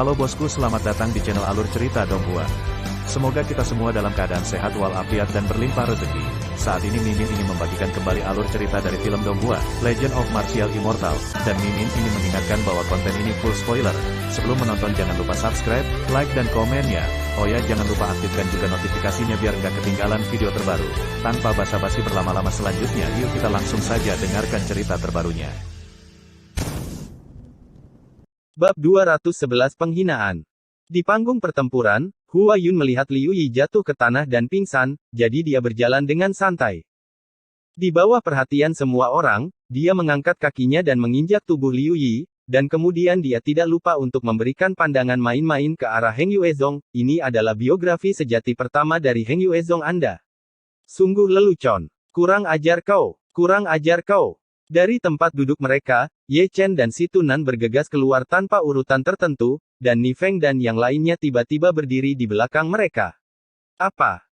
Halo bosku, selamat datang di channel Alur Cerita Donghua. Semoga kita semua dalam keadaan sehat walafiat dan berlimpah rezeki. Saat ini Mimin ingin membagikan kembali alur cerita dari film Donghua, Legend of Martial Immortal, dan Mimin ingin mengingatkan bahwa konten ini full spoiler. Sebelum menonton jangan lupa subscribe, like dan komennya. Oh ya, jangan lupa aktifkan juga notifikasinya biar nggak ketinggalan video terbaru. Tanpa basa-basi berlama-lama selanjutnya, yuk kita langsung saja dengarkan cerita terbarunya. Bab 211 Penghinaan. Di panggung pertempuran, Hua Yun melihat Liu Yi jatuh ke tanah dan pingsan, jadi dia berjalan dengan santai. Di bawah perhatian semua orang, dia mengangkat kakinya dan menginjak tubuh Liu Yi, dan kemudian dia tidak lupa untuk memberikan pandangan main-main ke arah Heng Yuezong. Ini adalah biografi sejati pertama dari Heng Yuezong Anda. Sungguh lelucon. Kurang ajar kau. Kurang ajar kau. Dari tempat duduk mereka, Ye Chen dan Si Tunan bergegas keluar tanpa urutan tertentu, dan Ni Feng dan yang lainnya tiba-tiba berdiri di belakang mereka.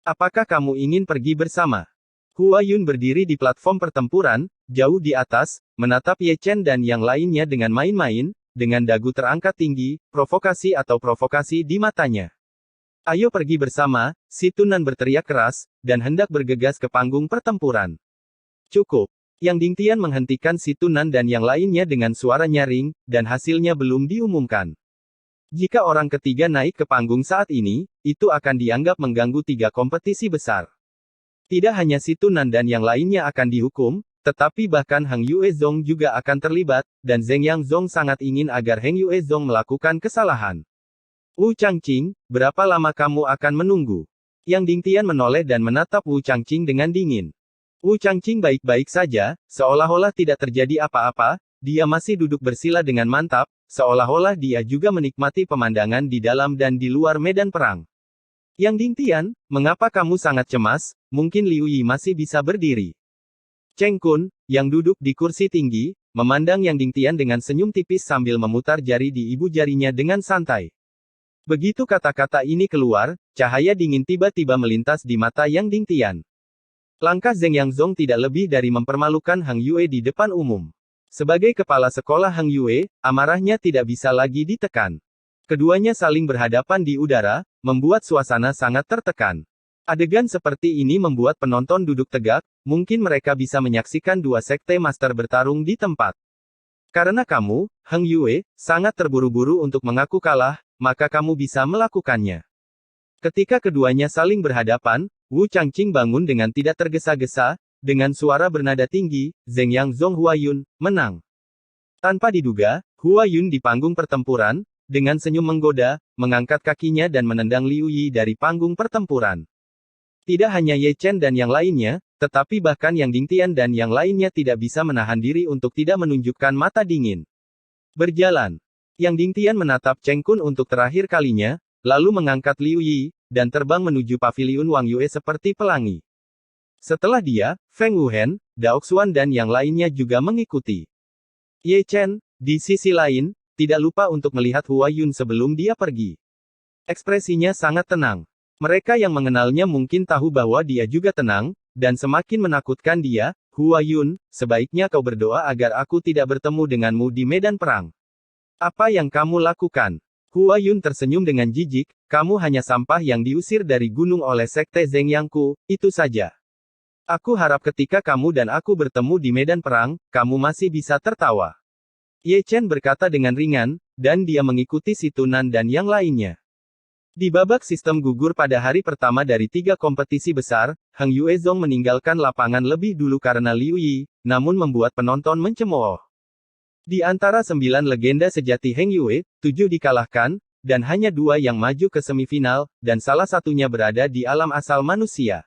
Apakah kamu ingin pergi bersama? Hua Yun berdiri di platform pertempuran, jauh di atas, menatap Ye Chen dan yang lainnya dengan main-main, dengan dagu terangkat tinggi, provokasi di matanya. Ayo pergi bersama, Si Tunan berteriak keras, dan hendak bergegas ke panggung pertempuran. Cukup. Yang Dingtian menghentikan Si Tunan dan yang lainnya dengan suara nyaring, dan hasilnya belum diumumkan. Jika orang ketiga naik ke panggung saat ini, itu akan dianggap mengganggu tiga kompetisi besar. Tidak hanya Si Tunan dan yang lainnya akan dihukum, tetapi bahkan Heng Yuezong juga akan terlibat, dan Zheng Yangzong sangat ingin agar Heng Yuezong melakukan kesalahan. Wu Changqing, berapa lama kamu akan menunggu? Yang Dingtian menoleh dan menatap Wu Changqing dengan dingin. Wu Changqing baik-baik saja, seolah-olah tidak terjadi apa-apa, dia masih duduk bersila dengan mantap, seolah-olah dia juga menikmati pemandangan di dalam dan di luar medan perang. Yang Dingtian, mengapa kamu sangat cemas? Mungkin Liu Yi masih bisa berdiri. Cheng Kun, yang duduk di kursi tinggi, memandang Yang Dingtian dengan senyum tipis sambil memutar jari di ibu jarinya dengan santai. Begitu kata-kata ini keluar, cahaya dingin tiba-tiba melintas di mata Yang Dingtian. Langkah Zheng Yangzong tidak lebih dari mempermalukan Hang Yue di depan umum. Sebagai kepala sekolah Hang Yue, amarahnya tidak bisa lagi ditekan. Keduanya saling berhadapan di udara, membuat suasana sangat tertekan. Adegan seperti ini membuat penonton duduk tegak, mungkin mereka bisa menyaksikan dua sekte master bertarung di tempat. Karena kamu, Hang Yue, sangat terburu-buru untuk mengaku kalah, maka kamu bisa melakukannya. Ketika keduanya saling berhadapan, Wu Changqing bangun dengan tidak tergesa-gesa, dengan suara bernada tinggi, Zheng Yangzong Hua Yun, menang. Tanpa diduga, Hua Yun di panggung pertempuran, dengan senyum menggoda, mengangkat kakinya dan menendang Liu Yi dari panggung pertempuran. Tidak hanya Ye Chen dan yang lainnya, tetapi bahkan Yang Dingtian dan yang lainnya tidak bisa menahan diri untuk tidak menunjukkan mata dingin. Berjalan. Yang Dingtian menatap Cheng Kun untuk terakhir kalinya, lalu mengangkat Liu Yi, dan terbang menuju paviliun Wang Yue seperti pelangi. Setelah dia, Feng Wuhen, Dao Xuan dan yang lainnya juga mengikuti. Ye Chen, di sisi lain, tidak lupa untuk melihat Hua Yun sebelum dia pergi. Ekspresinya sangat tenang. Mereka yang mengenalnya mungkin tahu bahwa dia juga tenang, dan semakin menakutkan dia. Hua Yun, sebaiknya kau berdoa agar aku tidak bertemu denganmu di medan perang. Apa yang kamu lakukan? Hua Yun tersenyum dengan jijik, kamu hanya sampah yang diusir dari gunung oleh sekte Zheng Yangku, itu saja. Aku harap ketika kamu dan aku bertemu di medan perang, kamu masih bisa tertawa. Ye Chen berkata dengan ringan, dan dia mengikuti Si Tunan dan yang lainnya. Di babak sistem gugur pada hari pertama dari 3 kompetisi besar, Heng Yuezong meninggalkan lapangan lebih dulu karena Liu Yi, namun membuat penonton mencemooh. Di antara 9 legenda sejati Heng Yue, 7 dikalahkan, dan hanya 2 yang maju ke semifinal, dan salah satunya berada di alam asal manusia.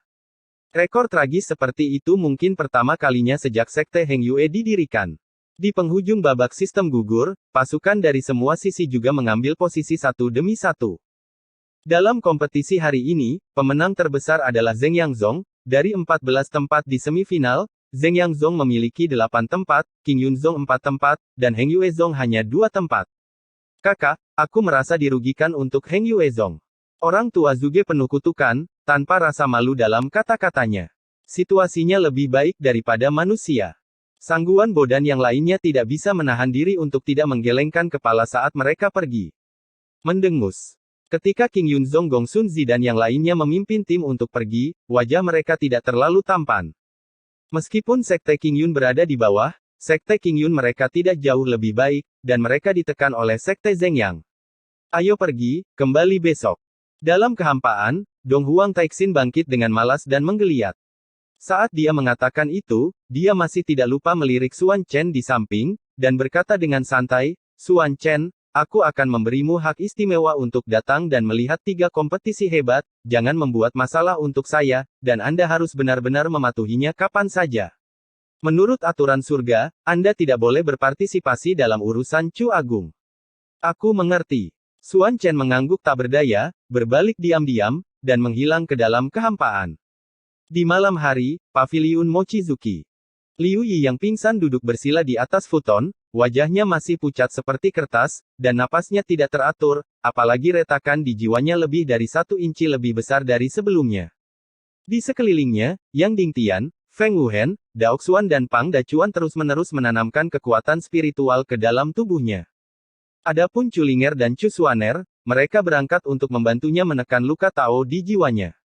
Rekor tragis seperti itu mungkin pertama kalinya sejak sekte Heng Yue didirikan. Di penghujung babak sistem gugur, pasukan dari semua sisi juga mengambil posisi satu demi satu. Dalam kompetisi hari ini, pemenang terbesar adalah Zheng Yangzong, dari 14 tempat di semifinal. Zheng Yangzong memiliki 8 tempat, Qing Yunzong 4 tempat, dan Heng Yuezong hanya 2 tempat. Kakak, aku merasa dirugikan untuk Heng Yuezong. Orang tua Zuge penuh kutukan, tanpa rasa malu dalam kata-katanya. Situasinya lebih baik daripada manusia. Sangguan Bo dan yang lainnya tidak bisa menahan diri untuk tidak menggelengkan kepala saat mereka pergi. Mendengus. Ketika King Yunzong, Gong Sunzi dan yang lainnya memimpin tim untuk pergi, wajah mereka tidak terlalu tampan. Meskipun Sekte King Yun berada di bawah, Sekte King Yun mereka tidak jauh lebih baik, dan mereka ditekan oleh Sekte Zheng Yang. Ayo pergi, kembali besok. Dalam kehampaan, Dong Huang Taixin bangkit dengan malas dan menggeliat. Saat dia mengatakan itu, dia masih tidak lupa melirik Xuan Chen di samping, dan berkata dengan santai, Xuan Chen, aku akan memberimu hak istimewa untuk datang dan melihat 3 kompetisi hebat, jangan membuat masalah untuk saya, dan Anda harus benar-benar mematuhinya kapan saja. Menurut aturan surga, Anda tidak boleh berpartisipasi dalam urusan Chu Agung. Aku mengerti. Xuan Chen mengangguk tak berdaya, berbalik diam-diam, dan menghilang ke dalam kehampaan. Di malam hari, Paviliun Mochizuki. Liu Yi yang pingsan duduk bersila di atas futon, wajahnya masih pucat seperti kertas, dan napasnya tidak teratur, apalagi retakan di jiwanya lebih dari 1 inci lebih besar dari sebelumnya. Di sekelilingnya, Yang Dingtian, Feng Wuhen, Dao Xuan dan Pang Dacuan terus-menerus menanamkan kekuatan spiritual ke dalam tubuhnya. Adapun Chu Linger dan Chu Xuaner, mereka berangkat untuk membantunya menekan luka Tao di jiwanya.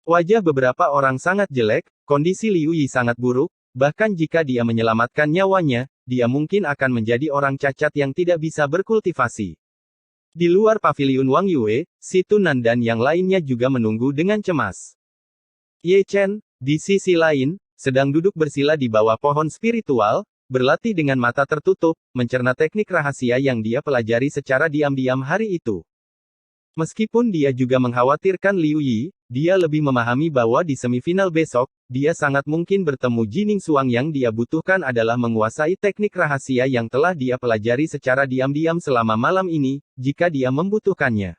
Wajah beberapa orang sangat jelek, kondisi Liu Yi sangat buruk, bahkan jika dia menyelamatkan nyawanya, dia mungkin akan menjadi orang cacat yang tidak bisa berkultivasi. Di luar paviliun Wang Yue, Si Tunan dan yang lainnya juga menunggu dengan cemas. Ye Chen, di sisi lain, sedang duduk bersila di bawah pohon spiritual, berlatih dengan mata tertutup, mencerna teknik rahasia yang dia pelajari secara diam-diam hari itu. Meskipun dia juga mengkhawatirkan Liu Yi, dia lebih memahami bahwa di semifinal besok, dia sangat mungkin bertemu Jining Xuang. Yang dia butuhkan adalah menguasai teknik rahasia yang telah dia pelajari secara diam-diam selama malam ini, jika dia membutuhkannya.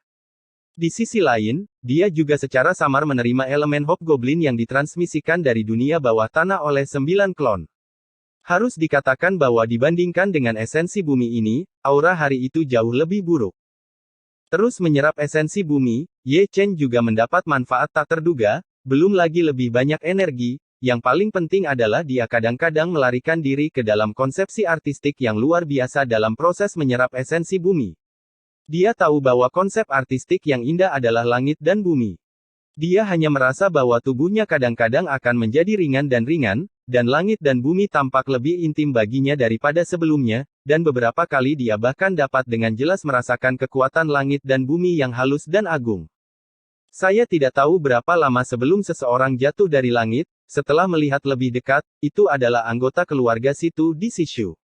Di sisi lain, dia juga secara samar menerima elemen Hobgoblin yang ditransmisikan dari dunia bawah tanah oleh 9 klon. Harus dikatakan bahwa dibandingkan dengan esensi bumi ini, aura hari itu jauh lebih buruk. Terus menyerap esensi bumi, Ye Chen juga mendapat manfaat tak terduga, belum lagi lebih banyak energi, yang paling penting adalah dia kadang-kadang melarikan diri ke dalam konsepsi artistik yang luar biasa dalam proses menyerap esensi bumi. Dia tahu bahwa konsep artistik yang indah adalah langit dan bumi. Dia hanya merasa bahwa tubuhnya kadang-kadang akan menjadi ringan, dan langit dan bumi tampak lebih intim baginya daripada sebelumnya, dan beberapa kali dia bahkan dapat dengan jelas merasakan kekuatan langit dan bumi yang halus dan agung. Saya tidak tahu berapa lama sebelum seseorang jatuh dari langit, setelah melihat lebih dekat, itu adalah anggota keluarga Situ di Sishu.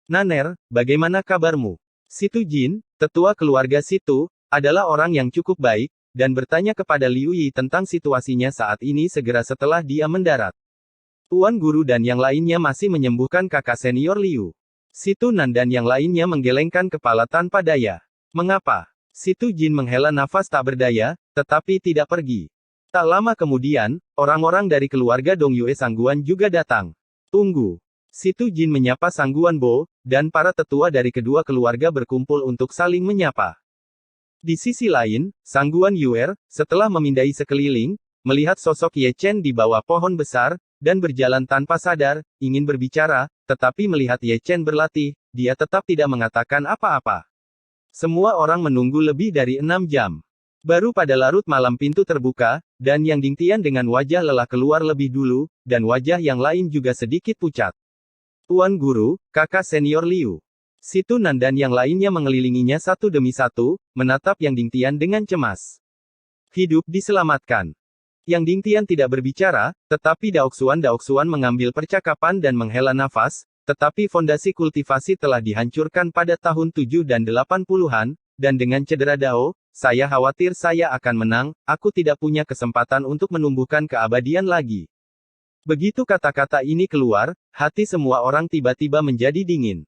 Naner, bagaimana kabarmu? Situ Jin, tetua keluarga Situ, adalah orang yang cukup baik, dan bertanya kepada Liu Yi tentang situasinya saat ini segera setelah dia mendarat. Tuan Guru dan yang lainnya masih menyembuhkan kakak senior Liu. Situ Nan dan yang lainnya menggelengkan kepala tanpa daya. Mengapa? Situ Jin menghela nafas tak berdaya, tetapi tidak pergi. Tak lama kemudian, orang-orang dari keluarga Dong Yue Sangguan juga datang. Tunggu. Situ Jin menyapa Sangguan Bo, dan para tetua dari kedua keluarga berkumpul untuk saling menyapa. Di sisi lain, Sangguan Yuer, setelah memindai sekeliling, melihat sosok Ye Chen di bawah pohon besar, dan berjalan tanpa sadar, ingin berbicara, tetapi melihat Ye Chen berlatih, dia tetap tidak mengatakan apa-apa. Semua orang menunggu lebih dari 6 jam. Baru pada larut malam pintu terbuka, dan Yang Dingtian dengan wajah lelah keluar lebih dulu, dan wajah yang lain juga sedikit pucat. Tuan Guru, kakak senior Liu. Situ Nan dan yang lainnya mengelilinginya satu demi satu, menatap Yang Dingtian dengan cemas. Hidup diselamatkan. Yang Dingtian tidak berbicara, tetapi Dao Xuan mengambil percakapan dan menghela nafas, tetapi fondasi kultivasi telah dihancurkan pada tahun 7 dan 80-an, dan dengan cedera Dao, saya khawatir saya akan menang, aku tidak punya kesempatan untuk menumbuhkan keabadian lagi. Begitu kata-kata ini keluar, hati semua orang tiba-tiba menjadi dingin.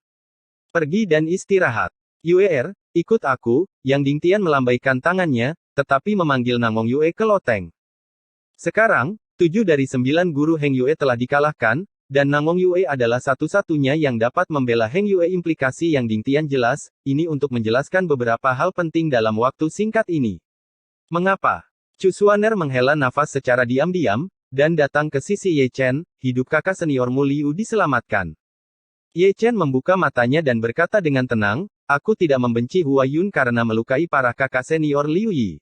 Pergi dan istirahat. Yuer, ikut aku, Yang Dingtian melambaikan tangannya, tetapi memanggil Namong Yue ke loteng. Sekarang, 7 dari 9 guru Heng Yue telah dikalahkan, dan Namong Yue adalah satu-satunya yang dapat membela Heng Yue. Implikasi Yang Dingtian jelas, ini untuk menjelaskan beberapa hal penting dalam waktu singkat ini. Mengapa? Chu Xuaner menghela nafas secara diam-diam, dan datang ke sisi Ye Chen, hidup kakak seniormu Liu diselamatkan. Ye Chen membuka matanya dan berkata dengan tenang, aku tidak membenci Hua Yun karena melukai para kakak senior Liu Yi.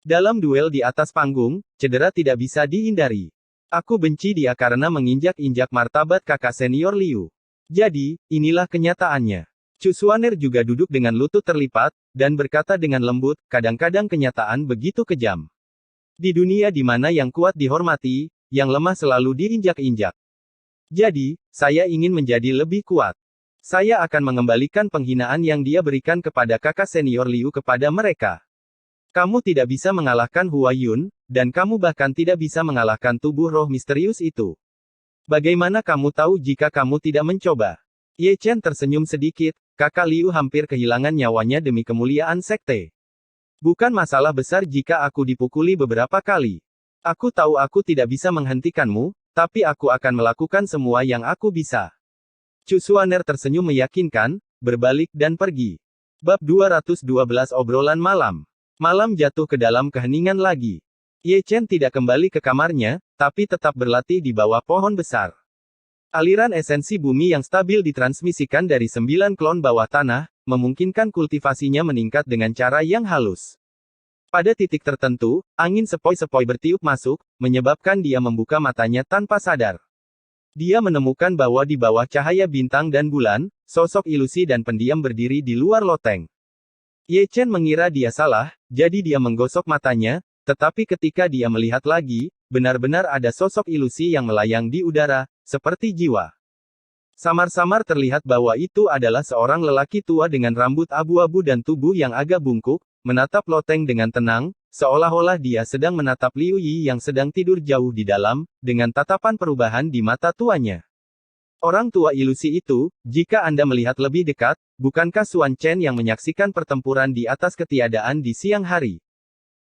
Dalam duel di atas panggung, cedera tidak bisa dihindari. Aku benci dia karena menginjak-injak martabat kakak senior Liu. Jadi, inilah kenyataannya. Chu Xuaner juga duduk dengan lutut terlipat, dan berkata dengan lembut, kadang-kadang kenyataan begitu kejam. Di dunia di mana yang kuat dihormati, yang lemah selalu diinjak-injak. Jadi, saya ingin menjadi lebih kuat. Saya akan mengembalikan penghinaan yang dia berikan kepada kakak senior Liu kepada mereka. Kamu tidak bisa mengalahkan Hua Yun, dan kamu bahkan tidak bisa mengalahkan tubuh roh misterius itu. Bagaimana kamu tahu jika kamu tidak mencoba? Ye Chen tersenyum sedikit, kakak Liu hampir kehilangan nyawanya demi kemuliaan sekte. Bukan masalah besar jika aku dipukuli beberapa kali. Aku tahu aku tidak bisa menghentikanmu, tapi aku akan melakukan semua yang aku bisa. Chu Xuaner tersenyum meyakinkan, berbalik dan pergi. Bab 212 obrolan malam. Malam jatuh ke dalam keheningan lagi. Ye Chen tidak kembali ke kamarnya, tapi tetap berlatih di bawah pohon besar. Aliran esensi bumi yang stabil ditransmisikan dari 9 klon bawah tanah, memungkinkan kultivasinya meningkat dengan cara yang halus. Pada titik tertentu, angin sepoi-sepoi bertiup masuk, menyebabkan dia membuka matanya tanpa sadar. Dia menemukan bahwa di bawah cahaya bintang dan bulan, sosok ilusi dan pendiam berdiri di luar loteng. Ye Chen mengira dia salah, jadi dia menggosok matanya, tetapi ketika dia melihat lagi, benar-benar ada sosok ilusi yang melayang di udara, seperti jiwa. Samar-samar terlihat bahwa itu adalah seorang lelaki tua dengan rambut abu-abu dan tubuh yang agak bungkuk, menatap loteng dengan tenang, seolah-olah dia sedang menatap Liu Yi yang sedang tidur jauh di dalam, dengan tatapan perubahan di mata tuanya. Orang tua ilusi itu, jika Anda melihat lebih dekat, bukankah Xuan Chen yang menyaksikan pertempuran di atas ketiadaan di siang hari?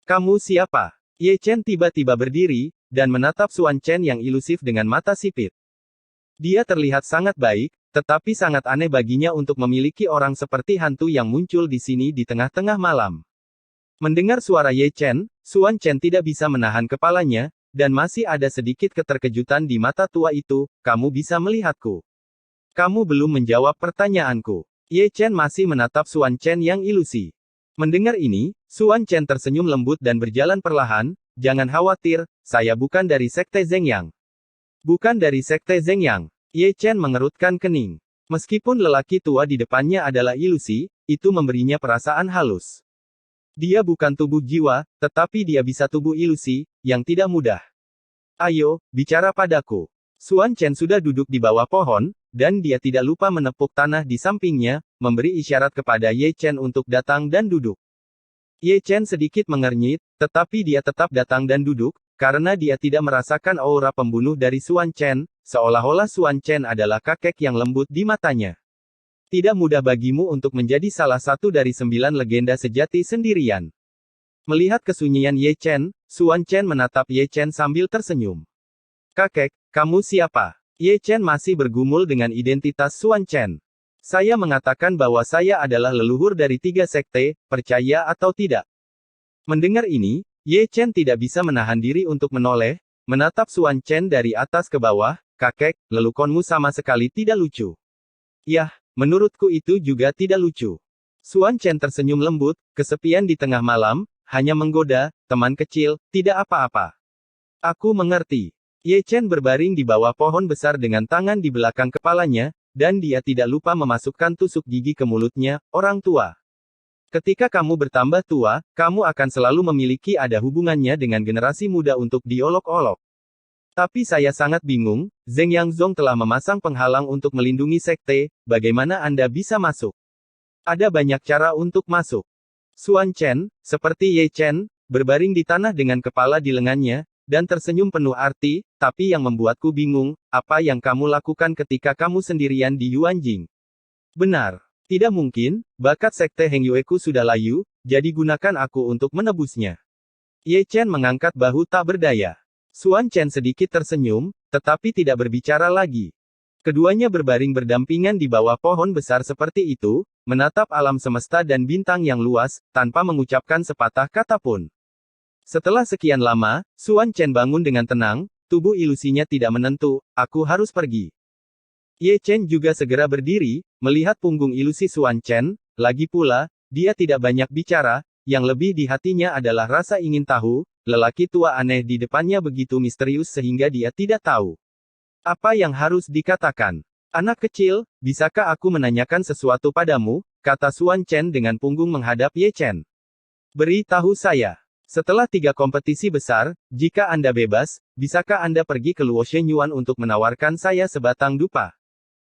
Kamu siapa? Ye Chen tiba-tiba berdiri, dan menatap Xuan Chen yang ilusif dengan mata sipit. Dia terlihat sangat baik, tetapi sangat aneh baginya untuk memiliki orang seperti hantu yang muncul di sini di tengah-tengah malam. Mendengar suara Ye Chen, Xuan Chen tidak bisa menahan kepalanya, dan masih ada sedikit keterkejutan di mata tua itu, kamu bisa melihatku. Kamu belum menjawab pertanyaanku. Ye Chen masih menatap Xuan Chen yang ilusi. Mendengar ini, Xuan Chen tersenyum lembut dan berjalan perlahan, jangan khawatir, saya bukan dari Sekte Zhengyang. Bukan dari Sekte Zhengyang. Ye Chen mengerutkan kening. Meskipun lelaki tua di depannya adalah ilusi, itu memberinya perasaan halus. Dia bukan tubuh jiwa, tetapi dia bisa tubuh ilusi, yang tidak mudah. Ayo, bicara padaku. Xuan Chen sudah duduk di bawah pohon, dan dia tidak lupa menepuk tanah di sampingnya, memberi isyarat kepada Ye Chen untuk datang dan duduk. Ye Chen sedikit mengernyit, tetapi dia tetap datang dan duduk, karena dia tidak merasakan aura pembunuh dari Xuan Chen, seolah-olah Xuan Chen adalah kakek yang lembut di matanya. Tidak mudah bagimu untuk menjadi salah satu dari 9 legenda sejati sendirian. Melihat kesunyian Ye Chen, Xuan Chen menatap Ye Chen sambil tersenyum. Kakek, kamu siapa? Ye Chen masih bergumul dengan identitas Xuan Chen. Saya mengatakan bahwa saya adalah leluhur dari 3 sekte, percaya atau tidak. Mendengar ini, Ye Chen tidak bisa menahan diri untuk menoleh, menatap Xuan Chen dari atas ke bawah, kakek, lelukonmu sama sekali tidak lucu. Yah, menurutku itu juga tidak lucu. Xuan Chen tersenyum lembut, kesepian di tengah malam, hanya menggoda, teman kecil, tidak apa-apa. Aku mengerti. Ye Chen berbaring di bawah pohon besar dengan tangan di belakang kepalanya, dan dia tidak lupa memasukkan tusuk gigi ke mulutnya, orang tua. Ketika kamu bertambah tua, kamu akan selalu memiliki ada hubungannya dengan generasi muda untuk diolok-olok. Tapi saya sangat bingung, Zheng Yangzong telah memasang penghalang untuk melindungi sekte, bagaimana Anda bisa masuk? Ada banyak cara untuk masuk. Xuan Chen, seperti Ye Chen, berbaring di tanah dengan kepala di lengannya, dan tersenyum penuh arti, tapi yang membuatku bingung, apa yang kamu lakukan ketika kamu sendirian di Yuanjing? Benar. Tidak mungkin, bakat sekte Heng Yueku sudah layu, jadi gunakan aku untuk menebusnya. Ye Chen mengangkat bahu tak berdaya. Xuan Chen sedikit tersenyum, tetapi tidak berbicara lagi. Keduanya berbaring berdampingan di bawah pohon besar seperti itu, menatap alam semesta dan bintang yang luas, tanpa mengucapkan sepatah kata pun. Setelah sekian lama, Xuan Chen bangun dengan tenang, tubuh ilusinya tidak menentu, aku harus pergi. Ye Chen juga segera berdiri, melihat punggung ilusi Xuan Chen, lagi pula, dia tidak banyak bicara, yang lebih di hatinya adalah rasa ingin tahu. Lelaki tua aneh di depannya begitu misterius sehingga dia tidak tahu apa yang harus dikatakan. Anak kecil, bisakah aku menanyakan sesuatu padamu? Kata Xuan Chen dengan punggung menghadap Ye Chen. Beritahu saya. Setelah 3 kompetisi besar, jika Anda bebas, bisakah Anda pergi ke Luo Shenyuan untuk menawarkan saya sebatang dupa?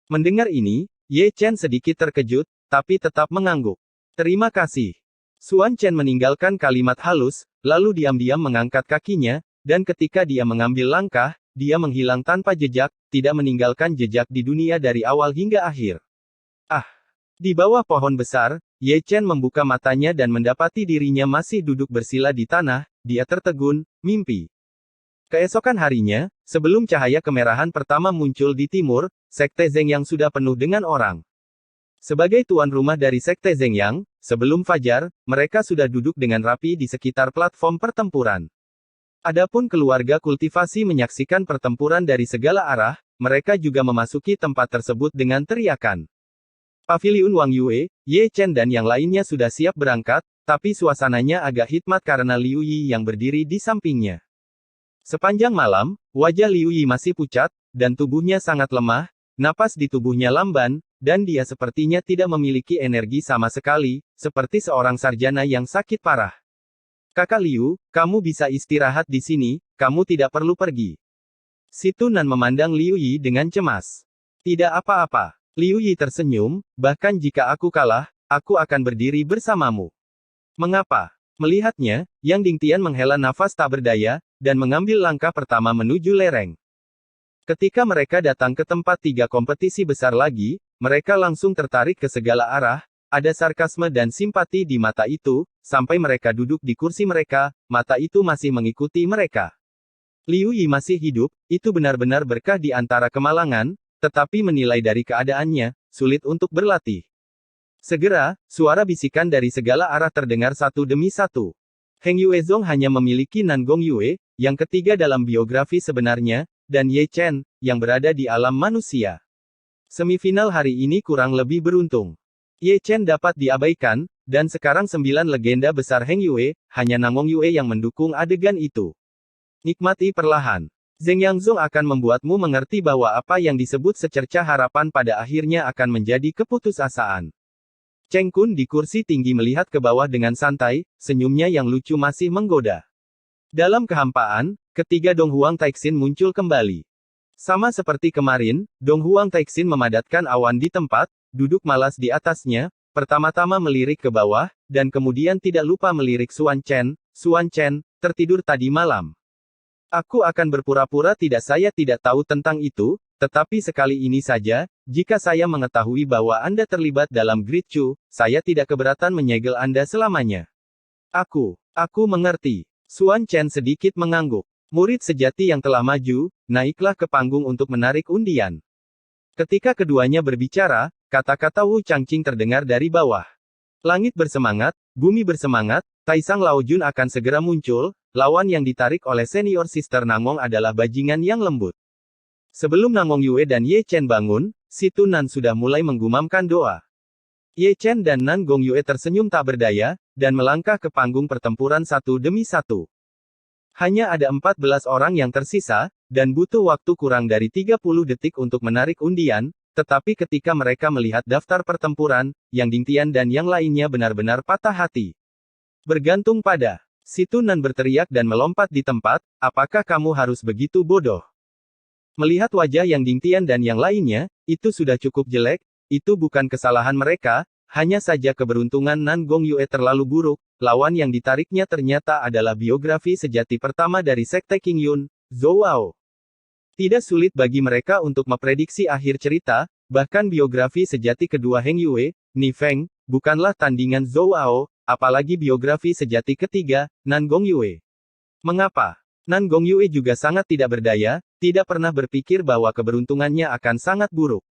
Mendengar ini, Ye Chen sedikit terkejut, tapi tetap mengangguk. Terima kasih. Xuan Chen meninggalkan kalimat halus, lalu diam-diam mengangkat kakinya, dan ketika dia mengambil langkah, dia menghilang tanpa jejak, tidak meninggalkan jejak di dunia dari awal hingga akhir. Ah! Di bawah pohon besar, Ye Chen membuka matanya dan mendapati dirinya masih duduk bersila di tanah, dia tertegun, mimpi. Keesokan harinya, sebelum cahaya kemerahan pertama muncul di timur, Sekte Zhengyang sudah penuh dengan orang. Sebagai tuan rumah dari Sekte Zhengyang, sebelum fajar, mereka sudah duduk dengan rapi di sekitar platform pertempuran. Adapun keluarga kultivasi menyaksikan pertempuran dari segala arah, mereka juga memasuki tempat tersebut dengan teriakan. Paviliun Wang Yue, Ye Chen dan yang lainnya sudah siap berangkat, tapi suasananya agak hikmat karena Liu Yi yang berdiri di sampingnya. Sepanjang malam, wajah Liu Yi masih pucat, dan tubuhnya sangat lemah, napas di tubuhnya lamban, dan dia sepertinya tidak memiliki energi sama sekali, seperti seorang sarjana yang sakit parah. Kakak Liu, kamu bisa istirahat di sini, kamu tidak perlu pergi. Si Tunan memandang Liu Yi dengan cemas. Tidak apa-apa. Liu Yi tersenyum, bahkan jika aku kalah, aku akan berdiri bersamamu. Mengapa? Melihatnya, Yang Dingtian menghela nafas tak berdaya, dan mengambil langkah pertama menuju lereng. Ketika mereka datang ke tempat 3 kompetisi besar lagi, mereka langsung tertarik ke segala arah, ada sarkasme dan simpati di mata itu, sampai mereka duduk di kursi mereka, mata itu masih mengikuti mereka. Liu Yi masih hidup, itu benar-benar berkah di antara kemalangan, tetapi menilai dari keadaannya, sulit untuk berlatih. Segera, suara bisikan dari segala arah terdengar satu demi satu. Heng Yuezong hanya memiliki Nangong Yue, yang ketiga dalam biografi sebenarnya, dan Ye Chen, yang berada di alam manusia. Semifinal hari ini kurang lebih beruntung. Ye Chen dapat diabaikan, dan sekarang 9 legenda besar Heng Yue, hanya Nangong Yue yang mendukung adegan itu. Nikmati perlahan. Zheng Yangzong akan membuatmu mengerti bahwa apa yang disebut secercah harapan pada akhirnya akan menjadi keputusasaan. Cheng Kun di kursi tinggi melihat ke bawah dengan santai, senyumnya yang lucu masih menggoda. Dalam kehampaan, ketiga Dong Huang Taixin muncul kembali. Sama seperti kemarin, Dong Huang Taixin memadatkan awan di tempat, duduk malas di atasnya, pertama-tama melirik ke bawah, dan kemudian tidak lupa melirik Xuan Chen. Xuan Chen, tertidur tadi malam. Aku akan berpura-pura saya tidak tahu tentang itu, tetapi sekali ini saja, jika saya mengetahui bahwa Anda terlibat dalam Great Chu, saya tidak keberatan menyegel Anda selamanya. Aku mengerti. Xuan Chen sedikit mengangguk. Murid sejati yang telah maju, naiklah ke panggung untuk menarik undian. Ketika keduanya berbicara, kata-kata Wu Changqing terdengar dari bawah. Langit bersemangat, bumi bersemangat, Taisang Laojun akan segera muncul, lawan yang ditarik oleh senior sister Nangong adalah bajingan yang lembut. Sebelum Nangong Yue dan Ye Chen bangun, si Tunan sudah mulai menggumamkan doa. Ye Chen dan Nangong Yue tersenyum tak berdaya, dan melangkah ke panggung pertempuran satu demi satu. Hanya ada 14 orang yang tersisa, dan butuh waktu kurang dari 30 detik untuk menarik undian, tetapi ketika mereka melihat daftar pertempuran, Yang Dingtian dan yang lainnya benar-benar patah hati. Bergantung pada. Si Tunan berteriak dan melompat di tempat, apakah kamu harus begitu bodoh? Melihat wajah Yang Dingtian dan yang lainnya, itu sudah cukup jelek, itu bukan kesalahan mereka, hanya saja keberuntungan Nangong Yue terlalu buruk, lawan yang ditariknya ternyata adalah biografi sejati pertama dari Sekte Qingyun, Zhou Wao. Tidak sulit bagi mereka untuk memprediksi akhir cerita, bahkan biografi sejati kedua Heng Yue, Ni Feng, bukanlah tandingan Zhou Wao, apalagi biografi sejati ketiga, Nangong Yue. Mengapa? Nangong Yue juga sangat tidak berdaya, tidak pernah berpikir bahwa keberuntungannya akan sangat buruk.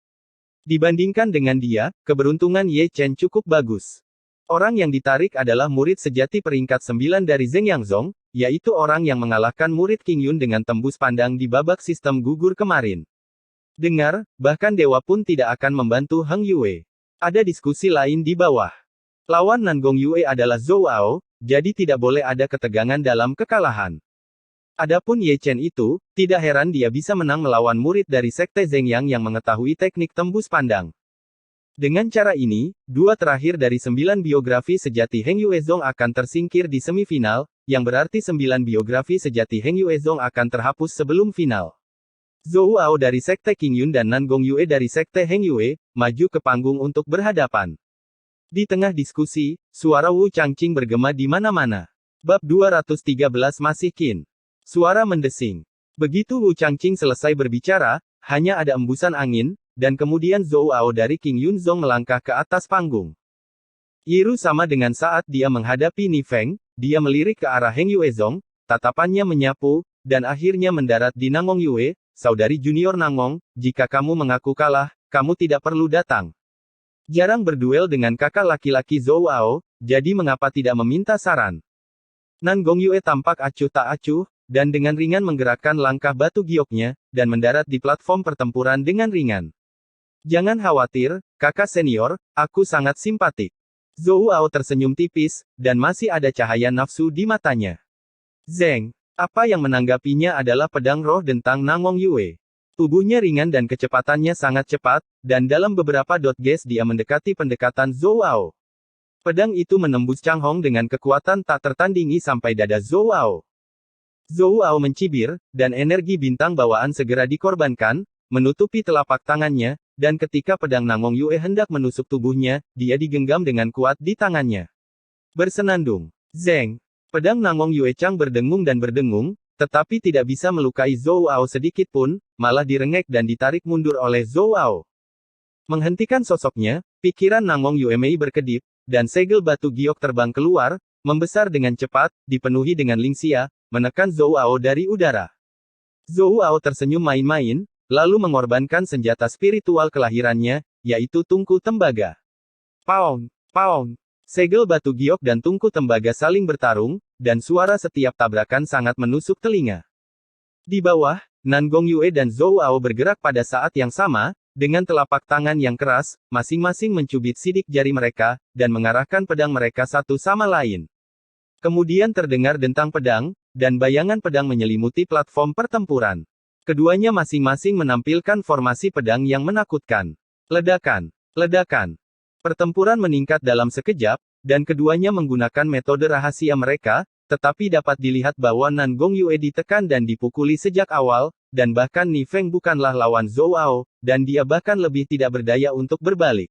Dibandingkan dengan dia, keberuntungan Ye Chen cukup bagus. Orang yang ditarik adalah murid sejati peringkat 9 dari Zheng Yangzong, yaitu orang yang mengalahkan murid Qingyun dengan tembus pandang di babak sistem gugur kemarin. Dengar, bahkan dewa pun tidak akan membantu Heng Yue. Ada diskusi lain di bawah. Lawan Nangong Yue adalah Zhou Ao, jadi tidak boleh ada ketegangan dalam kekalahan. Adapun Ye Chen itu, tidak heran dia bisa menang melawan murid dari Sekte Zhengyang yang mengetahui teknik tembus pandang. Dengan cara ini, dua terakhir dari 9 biografi sejati Heng Yuezong akan tersingkir di semifinal, yang berarti 9 biografi sejati Heng Yuezong akan terhapus sebelum final. Zhou Ao dari Sekte Qingyun dan Nangong Yue dari Sekte Heng Yue, maju ke panggung untuk berhadapan. Di tengah diskusi, suara Wu Changqing bergema di mana-mana. Bab 213 masih Qin. Suara mendesing. Begitu Wu Changqing selesai berbicara, hanya ada embusan angin, dan kemudian Zhou Ao dari King Yunzong melangkah ke atas panggung. Yiru sama dengan saat dia menghadapi Ni Feng, dia melirik ke arah Heng Yuezong, tatapannya menyapu, dan akhirnya mendarat di Nangong Yue, saudari junior Nangong, jika kamu mengaku kalah, kamu tidak perlu datang. Jarang berduel dengan kakak laki-laki Zhou Ao, jadi mengapa tidak meminta saran? Nangong Yue tampak acuh tak acuh, dan dengan ringan menggerakkan langkah batu gioknya, dan mendarat di platform pertempuran dengan ringan. Jangan khawatir, kakak senior, aku sangat simpatik. Zhou Ao tersenyum tipis, dan masih ada cahaya nafsu di matanya. Zeng. Apa yang menanggapinya adalah pedang roh dentang Nangong Yue. Tubuhnya ringan dan kecepatannya sangat cepat, dan dalam beberapa dot gas dia mendekati pendekatan Zhou Ao. Pedang itu menembus Chang Hong dengan kekuatan tak tertandingi sampai dada Zhou Ao. Zhou Ao mencibir, dan energi bintang bawaan segera dikorbankan, menutupi telapak tangannya, dan ketika pedang Nangong Yue hendak menusuk tubuhnya, dia digenggam dengan kuat di tangannya. Bersenandung. Zeng. Pedang Nangong Yue Chang berdengung dan berdengung, tetapi tidak bisa melukai Zhou Ao sedikit pun, malah direngek dan ditarik mundur oleh Zhou Ao. Menghentikan sosoknya, pikiran Nangong Yue Mei berkedip, dan segel batu giok terbang keluar, membesar dengan cepat, dipenuhi dengan lingxia, menekan Zhou Ao dari udara. Zhou Ao tersenyum main-main, lalu mengorbankan senjata spiritual kelahirannya, yaitu tungku tembaga. Paung, paung. Segel batu giok dan tungku tembaga saling bertarung, dan suara setiap tabrakan sangat menusuk telinga. Di bawah, Nangong Yue dan Zhou Ao bergerak pada saat yang sama, dengan telapak tangan yang keras, masing-masing mencubit sidik jari mereka, dan mengarahkan pedang mereka satu sama lain. Kemudian terdengar dentang pedang, dan bayangan pedang menyelimuti platform pertempuran. Keduanya masing-masing menampilkan formasi pedang yang menakutkan. Ledakan, ledakan. Pertempuran meningkat dalam sekejap, dan keduanya menggunakan metode rahasia mereka, tetapi dapat dilihat bahwa Nangong Yue ditekan dan dipukuli sejak awal, dan bahkan Ni Feng bukanlah lawan Zhou Ao, dan dia bahkan lebih tidak berdaya untuk berbalik.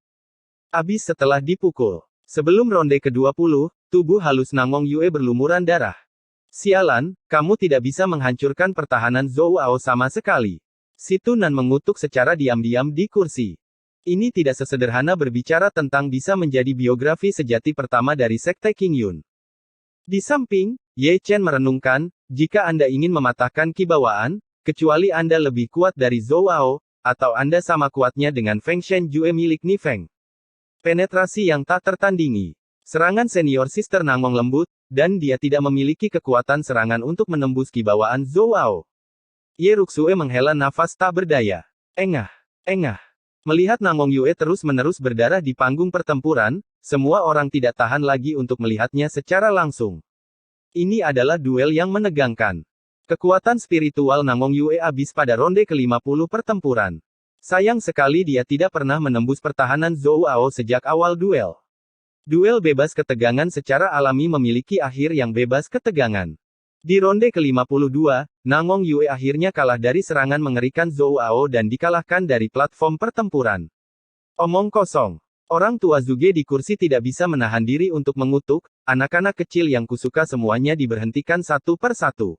Habis setelah dipukul. Sebelum ronde ke-20, tubuh halus Nangong Yue berlumuran darah. Sialan, kamu tidak bisa menghancurkan pertahanan Zhou Ao sama sekali. Si Tunan mengutuk secara diam-diam di kursi. Ini tidak sesederhana berbicara tentang bisa menjadi biografi sejati pertama dari Sekte Qingyun. Di samping, Ye Chen merenungkan, jika Anda ingin mematahkan kibawaan, kecuali Anda lebih kuat dari Zhou Ao, atau Anda sama kuatnya dengan Feng Shen Jue milik Ni Feng. Penetrasi yang tak tertandingi. Serangan senior Sister Nangong lembut, dan dia tidak memiliki kekuatan serangan untuk menembus kibawaan Zhou Ao. Ye Ruxue menghela nafas tak berdaya. Engah, engah. Melihat Nangong Yue terus-menerus berdarah di panggung pertempuran, semua orang tidak tahan lagi untuk melihatnya secara langsung. Ini adalah duel yang menegangkan. Kekuatan spiritual Nangong Yue habis pada ronde ke-50 pertempuran. Sayang sekali dia tidak pernah menembus pertahanan Zhou Ao sejak awal duel. Duel bebas ketegangan secara alami memiliki akhir yang bebas ketegangan. Di ronde ke-52, Nangong Yue akhirnya kalah dari serangan mengerikan Zhou Ao dan dikalahkan dari platform pertempuran. Omong kosong. Orang tua Zuge di kursi tidak bisa menahan diri untuk mengutuk, anak-anak kecil yang kusuka semuanya diberhentikan satu per satu.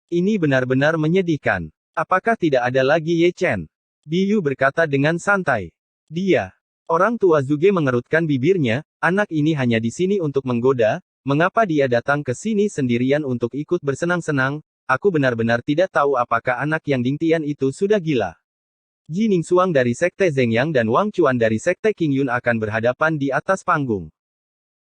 Ini benar-benar menyedihkan. Apakah tidak ada lagi Ye Chen? Biyu berkata dengan santai. Dia. Orang tua Zuge mengerutkan bibirnya, anak ini hanya di sini untuk menggoda, mengapa dia datang ke sini sendirian untuk ikut bersenang-senang, aku benar-benar tidak tahu apakah anak yang Dingtian itu sudah gila. Ji Ningsuang dari Sekte Zhengyang dan Wang Chuan dari Sekte Qingyun akan berhadapan di atas panggung.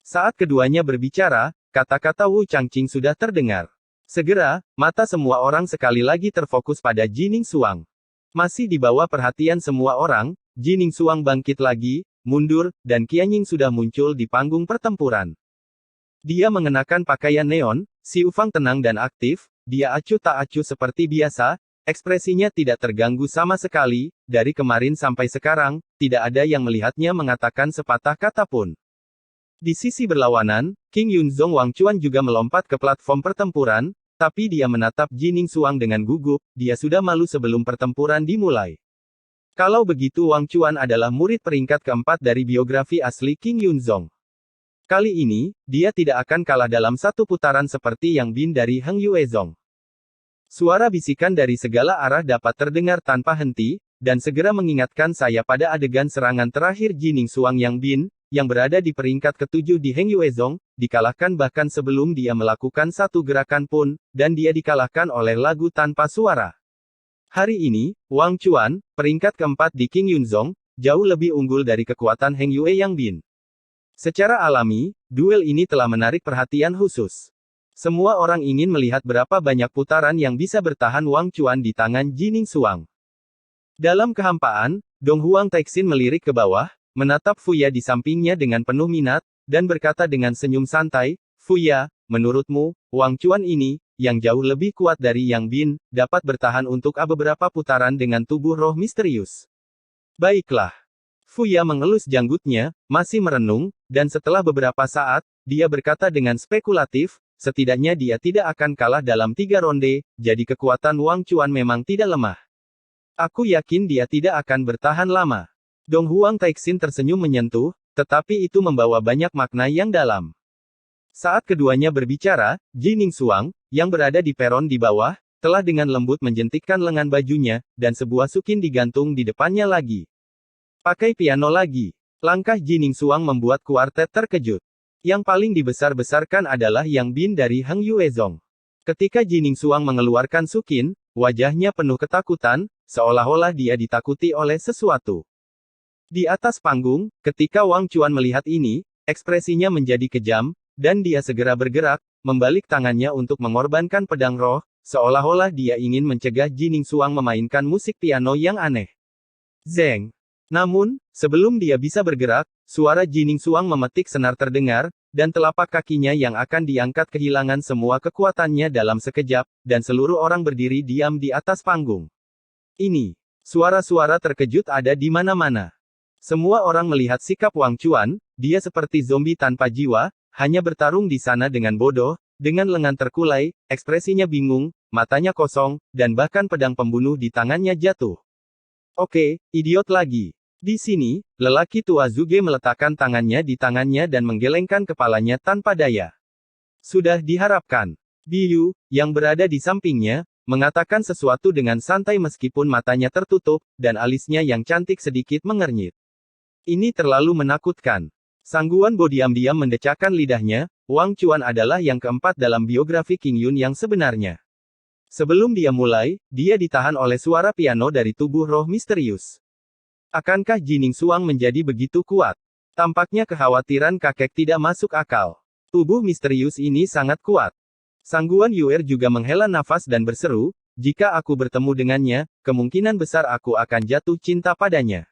Saat keduanya berbicara, kata-kata Wu Changqing sudah terdengar. Segera, mata semua orang sekali lagi terfokus pada Ji Ningsuang. Masih di bawah perhatian semua orang, Ji Ningsuang bangkit lagi, mundur, dan Qianying sudah muncul di panggung pertempuran. Dia mengenakan pakaian neon, Si Ufang tenang dan aktif, dia acuh tak acuh seperti biasa, ekspresinya tidak terganggu sama sekali, dari kemarin sampai sekarang, tidak ada yang melihatnya mengatakan sepatah kata pun. Di sisi berlawanan, King Yunzong Wang Chuan juga melompat ke platform pertempuran, tapi dia menatap Jining Suang dengan gugup, dia sudah malu sebelum pertempuran dimulai. Kalau begitu Wang Chuan adalah murid peringkat keempat dari biografi asli King Yunzong. Kali ini, dia tidak akan kalah dalam satu putaran seperti yang Bin dari Heng Yuezong. Suara bisikan dari segala arah dapat terdengar tanpa henti, dan segera mengingatkan saya pada adegan serangan terakhir Jining Suang Yang Bin, yang berada di peringkat ketujuh di Heng Yuezong, dikalahkan bahkan sebelum dia melakukan satu gerakan pun, dan dia dikalahkan oleh lagu tanpa suara. Hari ini, Wang Chuan, peringkat keempat di King Yunzong, jauh lebih unggul dari kekuatan Heng Yue Yang Bin. Secara alami, duel ini telah menarik perhatian khusus. Semua orang ingin melihat berapa banyak putaran yang bisa bertahan Wang Chuan di tangan Jining Suang. Dalam kehampaan, Dong Huang Taixin melirik ke bawah, menatap Fuya di sampingnya dengan penuh minat, dan berkata dengan senyum santai, Fuya, menurutmu, Wang Chuan ini, yang jauh lebih kuat dari Yang Bin, dapat bertahan untuk beberapa putaran dengan tubuh roh misterius. Baiklah. Fuya mengelus janggutnya, masih merenung, dan setelah beberapa saat, dia berkata dengan spekulatif, setidaknya dia tidak akan kalah dalam 3 ronde, jadi kekuatan Wang Chuan memang tidak lemah. Aku yakin dia tidak akan bertahan lama. Dong Huang Taixin tersenyum menyentuh, tetapi itu membawa banyak makna yang dalam. Saat keduanya berbicara, Jining Suang, yang berada di peron di bawah, telah dengan lembut menjentikkan lengan bajunya, dan sebuah sukin digantung di depannya lagi. Pakai piano lagi. Langkah Jining Suang membuat kuartet terkejut. Yang paling dibesar-besarkan adalah Yang Bin dari Heng Yuezong. Ketika Jining Suang mengeluarkan sukin, wajahnya penuh ketakutan, seolah-olah dia ditakuti oleh sesuatu. Di atas panggung, ketika Wang Chuan melihat ini, ekspresinya menjadi kejam, dan dia segera bergerak, membalik tangannya untuk mengorbankan pedang roh, seolah-olah dia ingin mencegah Jining Suang memainkan musik piano yang aneh. Zeng. Namun, sebelum dia bisa bergerak, suara Jining Suang memetik senar terdengar, dan telapak kakinya yang akan diangkat kehilangan semua kekuatannya dalam sekejap, dan seluruh orang berdiri diam di atas panggung. Ini, suara-suara terkejut ada di mana-mana. Semua orang melihat sikap Wang Chuan, dia seperti zombie tanpa jiwa, hanya bertarung di sana dengan bodoh, dengan lengan terkulai, ekspresinya bingung, matanya kosong, dan bahkan pedang pembunuh di tangannya jatuh. Oke, idiot lagi. Di sini, lelaki tua Zuge meletakkan tangannya di tangannya dan menggelengkan kepalanya tanpa daya. Sudah diharapkan. Biyu, yang berada di sampingnya, mengatakan sesuatu dengan santai meskipun matanya tertutup, dan alisnya yang cantik sedikit mengernyit. Ini terlalu menakutkan. Sangguan Bo diam-diam mendecakkan lidahnya, Wang Chuan adalah yang keempat dalam biografi King Yun yang sebenarnya. Sebelum dia mulai, dia ditahan oleh suara piano dari tubuh roh misterius. Akankah Jining Suang menjadi begitu kuat? Tampaknya kekhawatiran kakek tidak masuk akal. Tubuh misterius ini sangat kuat. Sangguan Yuer juga menghela nafas dan berseru, jika aku bertemu dengannya, kemungkinan besar aku akan jatuh cinta padanya.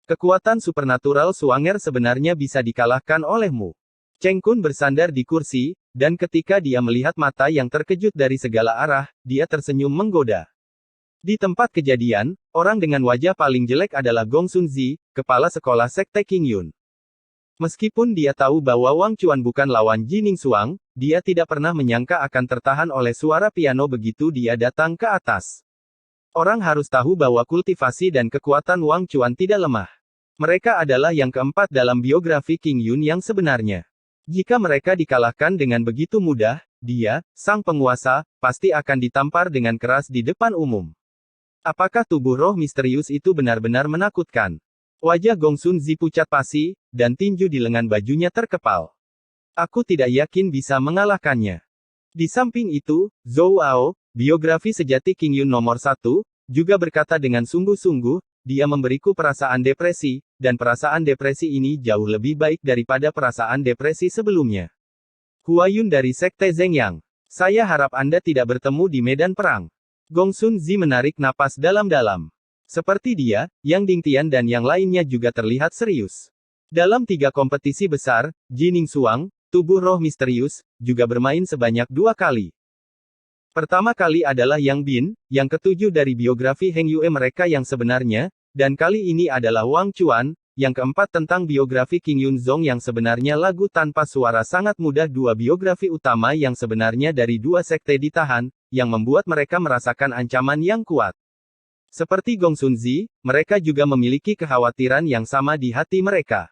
Kekuatan supernatural Suanger sebenarnya bisa dikalahkan olehmu. Cheng Kun bersandar di kursi, dan ketika dia melihat mata yang terkejut dari segala arah, dia tersenyum menggoda. Di tempat kejadian, orang dengan wajah paling jelek adalah Gong Sun Zi, kepala sekolah sekte King Yun. Meskipun dia tahu bahwa Wang Chuan bukan lawan Jining Suang, dia tidak pernah menyangka akan tertahan oleh suara piano begitu dia datang ke atas. Orang harus tahu bahwa kultivasi dan kekuatan Wang Chuan tidak lemah. Mereka adalah yang keempat dalam biografi King Yun yang sebenarnya. Jika mereka dikalahkan dengan begitu mudah, dia, sang penguasa, pasti akan ditampar dengan keras di depan umum. Apakah tubuh roh misterius itu benar-benar menakutkan? Wajah Gong Sun Zi pucat pasi, dan tinju di lengan bajunya terkepal. Aku tidak yakin bisa mengalahkannya. Di samping itu, Zhou Ao, biografi sejati King Yun nomor 1, juga berkata dengan sungguh-sungguh, dia memberiku perasaan depresi, dan perasaan depresi ini jauh lebih baik daripada perasaan depresi sebelumnya. Huayun dari Sekte Zhengyang. Saya harap Anda tidak bertemu di medan perang. Gong Sun Zi menarik napas dalam-dalam. Seperti dia, Yang Dingtian dan yang lainnya juga terlihat serius. Dalam 3 kompetisi besar, Jining Xuang, tubuh roh misterius, juga bermain sebanyak 2 kali. Pertama kali adalah Yang Bin, yang ketujuh dari biografi Heng Yue mereka yang sebenarnya, dan kali ini adalah Wang Chuan, yang keempat tentang biografi King Yunzong yang sebenarnya lagu tanpa suara sangat mudah, dua biografi utama yang sebenarnya dari dua sekte ditahan, yang membuat mereka merasakan ancaman yang kuat. Seperti Gong Sunzi, mereka juga memiliki kekhawatiran yang sama di hati mereka.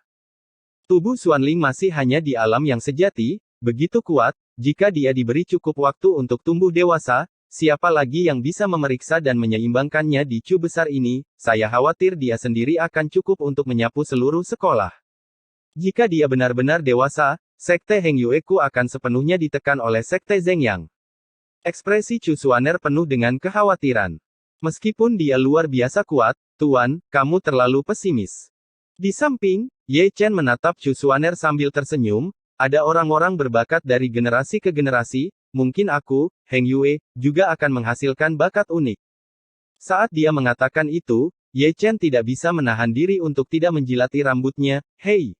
Tubuh Xuanling masih hanya di alam yang sejati, begitu kuat. Jika dia diberi cukup waktu untuk tumbuh dewasa, siapa lagi yang bisa memeriksa dan menyeimbangkannya di Chu besar ini? Saya khawatir dia sendiri akan cukup untuk menyapu seluruh sekolah. Jika dia benar-benar dewasa, sekte Heng Yueku akan sepenuhnya ditekan oleh sekte Zeng Yang. Ekspresi Chu Xuaner penuh dengan kekhawatiran. Meskipun dia luar biasa kuat, Tuan, kamu terlalu pesimis. Di samping, Ye Chen menatap Chu Xuaner sambil tersenyum. Ada orang-orang berbakat dari generasi ke generasi, mungkin aku, Heng Yue, juga akan menghasilkan bakat unik. Saat dia mengatakan itu, Ye Chen tidak bisa menahan diri untuk tidak menjilati rambutnya. Hei!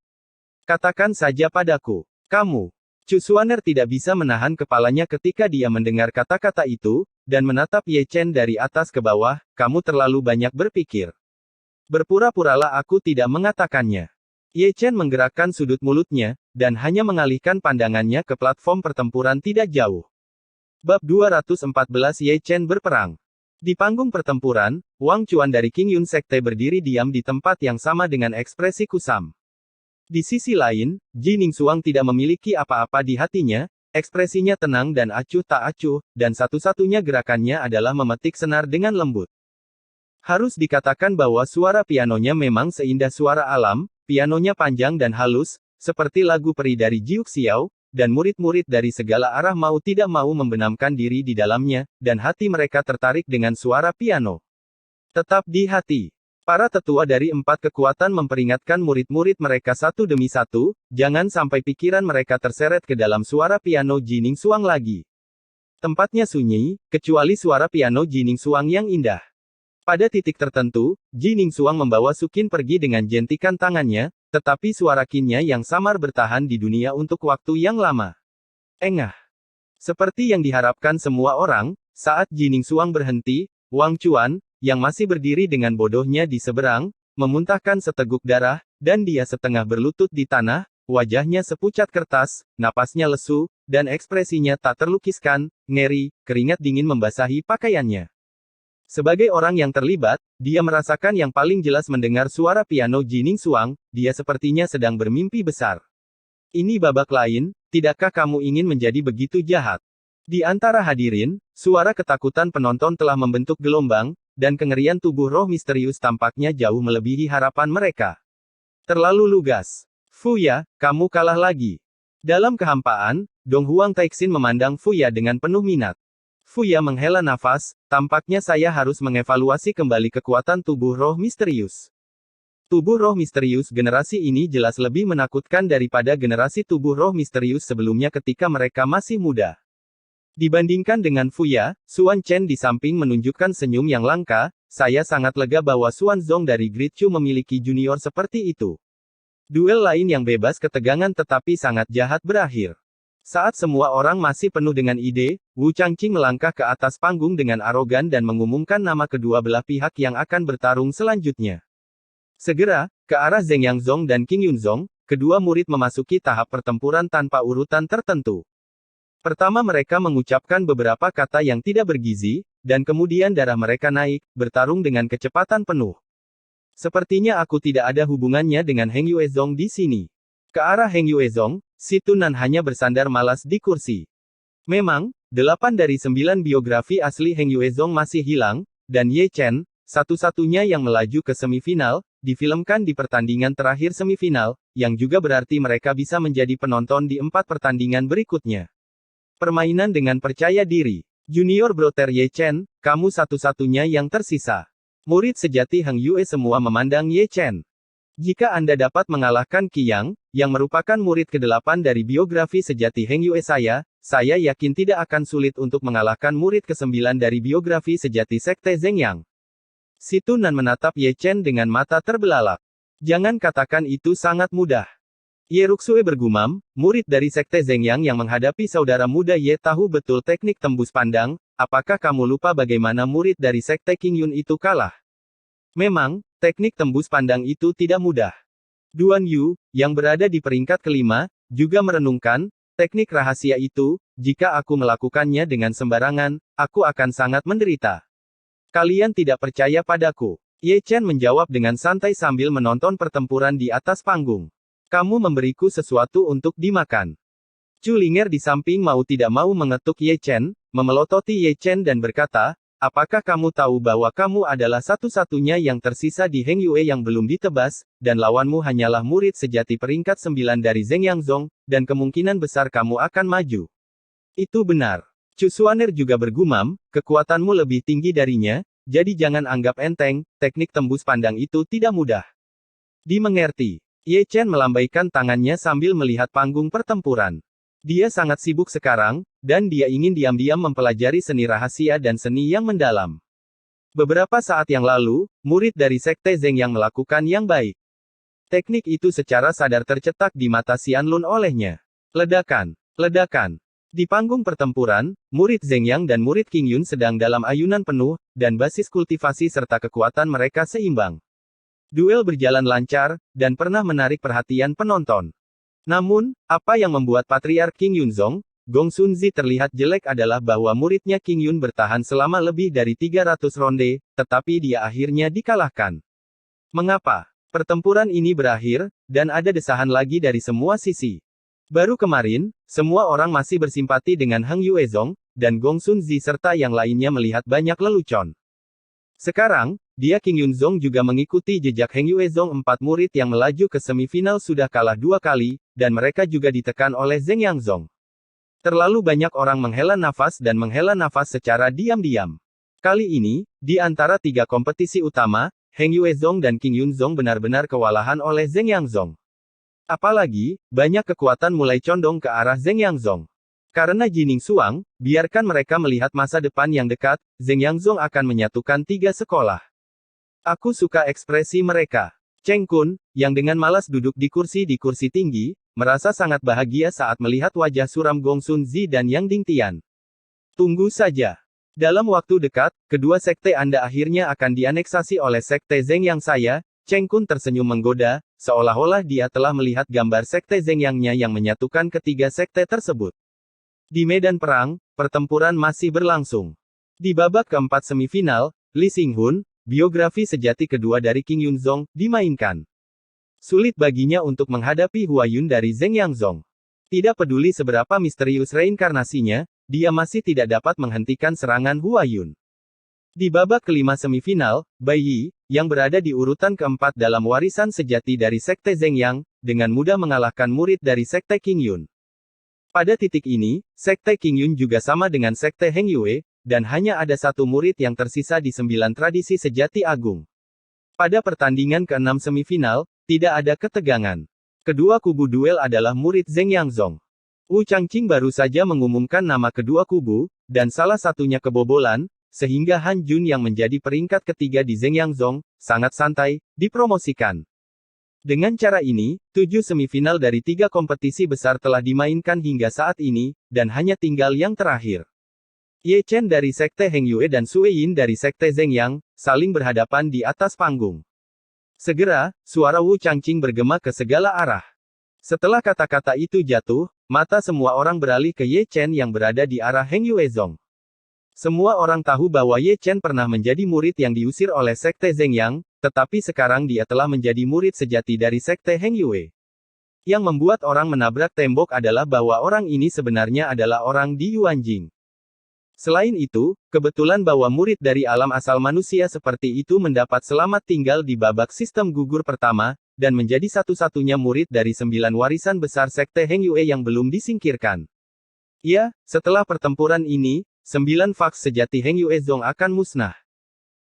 Katakan saja padaku, kamu. Chu Xuaner tidak bisa menahan kepalanya ketika dia mendengar kata-kata itu, dan menatap Ye Chen dari atas ke bawah. Kamu terlalu banyak berpikir. Berpura-puralah aku tidak mengatakannya. Ye Chen menggerakkan sudut mulutnya, dan hanya mengalihkan pandangannya ke platform pertempuran tidak jauh. Bab 214 Ye Chen berperang. Di panggung pertempuran, Wang Chuan dari King Yun Sekte berdiri diam di tempat yang sama dengan ekspresi kusam. Di sisi lain, Jining Xuang tidak memiliki apa-apa di hatinya, ekspresinya tenang dan acuh tak acuh, dan satu-satunya gerakannya adalah memetik senar dengan lembut. Harus dikatakan bahwa suara pianonya memang seindah suara alam. Pianonya panjang dan halus, seperti lagu peri dari Jiuk Xiao, dan murid-murid dari segala arah mau tidak mau membenamkan diri di dalamnya, dan hati mereka tertarik dengan suara piano. Tetap di hati. Para tetua dari 4 kekuatan memperingatkan murid-murid mereka satu demi satu, jangan sampai pikiran mereka terseret ke dalam suara piano Jining Xuang lagi. Tempatnya sunyi, kecuali suara piano Jining Xuang yang indah. Pada titik tertentu, Jining Xuang membawa Sukin pergi dengan jentikan tangannya, tetapi suara Qinnya yang samar bertahan di dunia untuk waktu yang lama. Engah. Seperti yang diharapkan semua orang, saat Jining Xuang berhenti, Wang Chuan, yang masih berdiri dengan bodohnya di seberang, memuntahkan seteguk darah, dan dia setengah berlutut di tanah, wajahnya sepucat kertas, napasnya lesu, dan ekspresinya tak terlukiskan, ngeri, keringat dingin membasahi pakaiannya. Sebagai orang yang terlibat, dia merasakan yang paling jelas mendengar suara piano Jining Xuang, dia sepertinya sedang bermimpi besar. Ini babak lain, tidakkah kamu ingin menjadi begitu jahat? Di antara hadirin, suara ketakutan penonton telah membentuk gelombang, dan kengerian tubuh roh misterius tampaknya jauh melebihi harapan mereka. Terlalu lugas. Fuya, kamu kalah lagi. Dalam kehampaan, Dong Huang Taixin memandang Fuya dengan penuh minat. Fuya menghela nafas, tampaknya saya harus mengevaluasi kembali kekuatan tubuh roh misterius. Tubuh roh misterius generasi ini jelas lebih menakutkan daripada generasi tubuh roh misterius sebelumnya ketika mereka masih muda. Dibandingkan dengan Fuya, Xuan Chen di samping menunjukkan senyum yang langka, saya sangat lega bahwa Xuan Zong dari Great Chu memiliki junior seperti itu. Duel lain yang bebas ketegangan tetapi sangat jahat berakhir. Saat semua orang masih penuh dengan ide, Wu Changqing melangkah ke atas panggung dengan arogan dan mengumumkan nama kedua belah pihak yang akan bertarung selanjutnya. Segera, ke arah Zeng Yangzong dan King Yunzong, kedua murid memasuki tahap pertempuran tanpa urutan tertentu. Pertama mereka mengucapkan beberapa kata yang tidak bergizi, dan kemudian darah mereka naik, bertarung dengan kecepatan penuh. Sepertinya aku tidak ada hubungannya dengan Heng Yuezong di sini. Ke arah Heng Yuezong, si Tunan hanya bersandar malas di kursi. Memang, 8 dari 9 biografi asli Heng Yuezong masih hilang, dan Ye Chen, satu-satunya yang melaju ke semifinal, difilmkan di pertandingan terakhir semifinal, yang juga berarti mereka bisa menjadi penonton di 4 pertandingan berikutnya. Permainan dengan percaya diri. Junior Brother Ye Chen, kamu satu-satunya yang tersisa. Murid sejati Heng Yue semua memandang Ye Chen. Jika Anda dapat mengalahkan Qi Yang, yang merupakan murid ke-8 dari biografi sejati Heng Yue saya yakin tidak akan sulit untuk mengalahkan murid ke-9 dari biografi sejati Sekte Zeng Yang. Si Tunan menatap Ye Chen dengan mata terbelalak. Jangan katakan itu sangat mudah. Ye Ruxue bergumam, murid dari Sekte Zhengyang yang menghadapi saudara muda Ye tahu betul teknik tembus pandang, apakah kamu lupa bagaimana murid dari Sekte Qingyun itu kalah? Memang, teknik tembus pandang itu tidak mudah. Duan Yu, yang berada di peringkat kelima, juga merenungkan, teknik rahasia itu, jika aku melakukannya dengan sembarangan, aku akan sangat menderita. Kalian tidak percaya padaku. Ye Chen menjawab dengan santai sambil menonton pertempuran di atas panggung. Kamu memberiku sesuatu untuk dimakan. Chu Linger di samping mau tidak mau mengetuk Ye Chen, memelototi Ye Chen dan berkata, apakah kamu tahu bahwa kamu adalah satu-satunya yang tersisa di Heng Yue yang belum ditebas, dan lawanmu hanyalah murid sejati peringkat 9 dari Zheng Yangzong, dan kemungkinan besar kamu akan maju. Itu benar. Chu Xuaner juga bergumam, kekuatanmu lebih tinggi darinya, jadi jangan anggap enteng, teknik tembus pandang itu tidak mudah. Dimengerti. Ye Chen melambaikan tangannya sambil melihat panggung pertempuran. Dia sangat sibuk sekarang, dan dia ingin diam-diam mempelajari seni rahasia dan seni yang mendalam. Beberapa saat yang lalu, murid dari Sekte Zhengyang melakukan yang baik. Teknik itu secara sadar tercetak di mata Xianlun olehnya. Ledakan. Ledakan. Di panggung pertempuran, murid Zhengyang dan murid Qingyun sedang dalam ayunan penuh, dan basis kultivasi serta kekuatan mereka seimbang. Duel berjalan lancar, dan pernah menarik perhatian penonton. Namun, apa yang membuat Patriark Qingyun Zong, Gong Xunzi terlihat jelek adalah bahwa muridnya Qingyun bertahan selama lebih dari 300 ronde, tetapi dia akhirnya dikalahkan. Mengapa? Pertempuran ini berakhir, dan ada desahan lagi dari semua sisi. Baru kemarin, semua orang masih bersimpati dengan Heng Yuezong, dan Gong Xunzi serta yang lainnya melihat banyak lelucon. Sekarang, dia Qingyun Zong juga mengikuti jejak Heng Yuezong. 4 murid yang melaju ke semifinal sudah kalah 2 kali, dan mereka juga ditekan oleh Zheng Yangzong. Terlalu banyak orang menghela nafas dan menghela nafas secara diam-diam. Kali ini, di antara 3 kompetisi utama, Heng Yuezong dan Qingyun Zong benar-benar kewalahan oleh Zheng Yangzong. Apalagi, banyak kekuatan mulai condong ke arah Zheng Yangzong. Karena Jining Suang, biarkan mereka melihat masa depan yang dekat, Zheng Yangzong akan menyatukan 3 sekolah. Aku suka ekspresi mereka. Cheng Kun, yang dengan malas duduk di kursi tinggi, merasa sangat bahagia saat melihat wajah suram Gong Xunzi dan Yang Dingtian. Tunggu saja. Dalam waktu dekat, kedua sekte Anda akhirnya akan dianeksasi oleh sekte Zheng Yang saya. Cheng Kun tersenyum menggoda, seolah-olah dia telah melihat gambar sekte Zheng Yang-nya yang menyatukan ketiga sekte tersebut. Di medan perang, pertempuran masih berlangsung. Di babak keempat semifinal, Li Xinghun, biografi sejati kedua dari Qingyun Zong, dimainkan. Sulit baginya untuk menghadapi Hua Yun dari Zheng Yangzong. Tidak peduli seberapa misterius reinkarnasinya, dia masih tidak dapat menghentikan serangan Hua Yun. Di babak kelima semifinal, Bai Yi, yang berada di urutan keempat dalam warisan sejati dari Sekte Zhengyang, dengan mudah mengalahkan murid dari Sekte Qingyun. Pada titik ini, Sekte Qingyun juga sama dengan Sekte Heng Yue, dan hanya ada satu murid yang tersisa di 9 tradisi sejati agung. Pada pertandingan ke-6 semifinal, tidak ada ketegangan. Kedua kubu duel adalah murid Zheng Yangzong. Wu Changqing baru saja mengumumkan nama kedua kubu, dan salah satunya kebobolan, sehingga Han Jun yang menjadi peringkat ketiga di Zheng Yangzong, sangat santai, dipromosikan. Dengan cara ini, 7 semifinal dari 3 kompetisi besar telah dimainkan hingga saat ini, dan hanya tinggal yang terakhir. Ye Chen dari Sekte Heng Yue dan Sui Yin dari Sekte Zhengyang, saling berhadapan di atas panggung. Segera, suara Wu Changqing bergema ke segala arah. Setelah kata-kata itu jatuh, mata semua orang beralih ke Ye Chen yang berada di arah Heng Yuezong. Semua orang tahu bahwa Ye Chen pernah menjadi murid yang diusir oleh Sekte Zhengyang, tetapi sekarang dia telah menjadi murid sejati dari Sekte Heng Yue. Yang membuat orang menabrak tembok adalah bahwa orang ini sebenarnya adalah orang di Yuanjing. Selain itu, kebetulan bahwa murid dari alam asal manusia seperti itu mendapat selamat tinggal di babak sistem gugur pertama, dan menjadi satu-satunya murid dari 9 warisan besar Sekte Heng Yue yang belum disingkirkan. Ya, setelah pertempuran ini, 9 faks sejati Heng Yuezong akan musnah.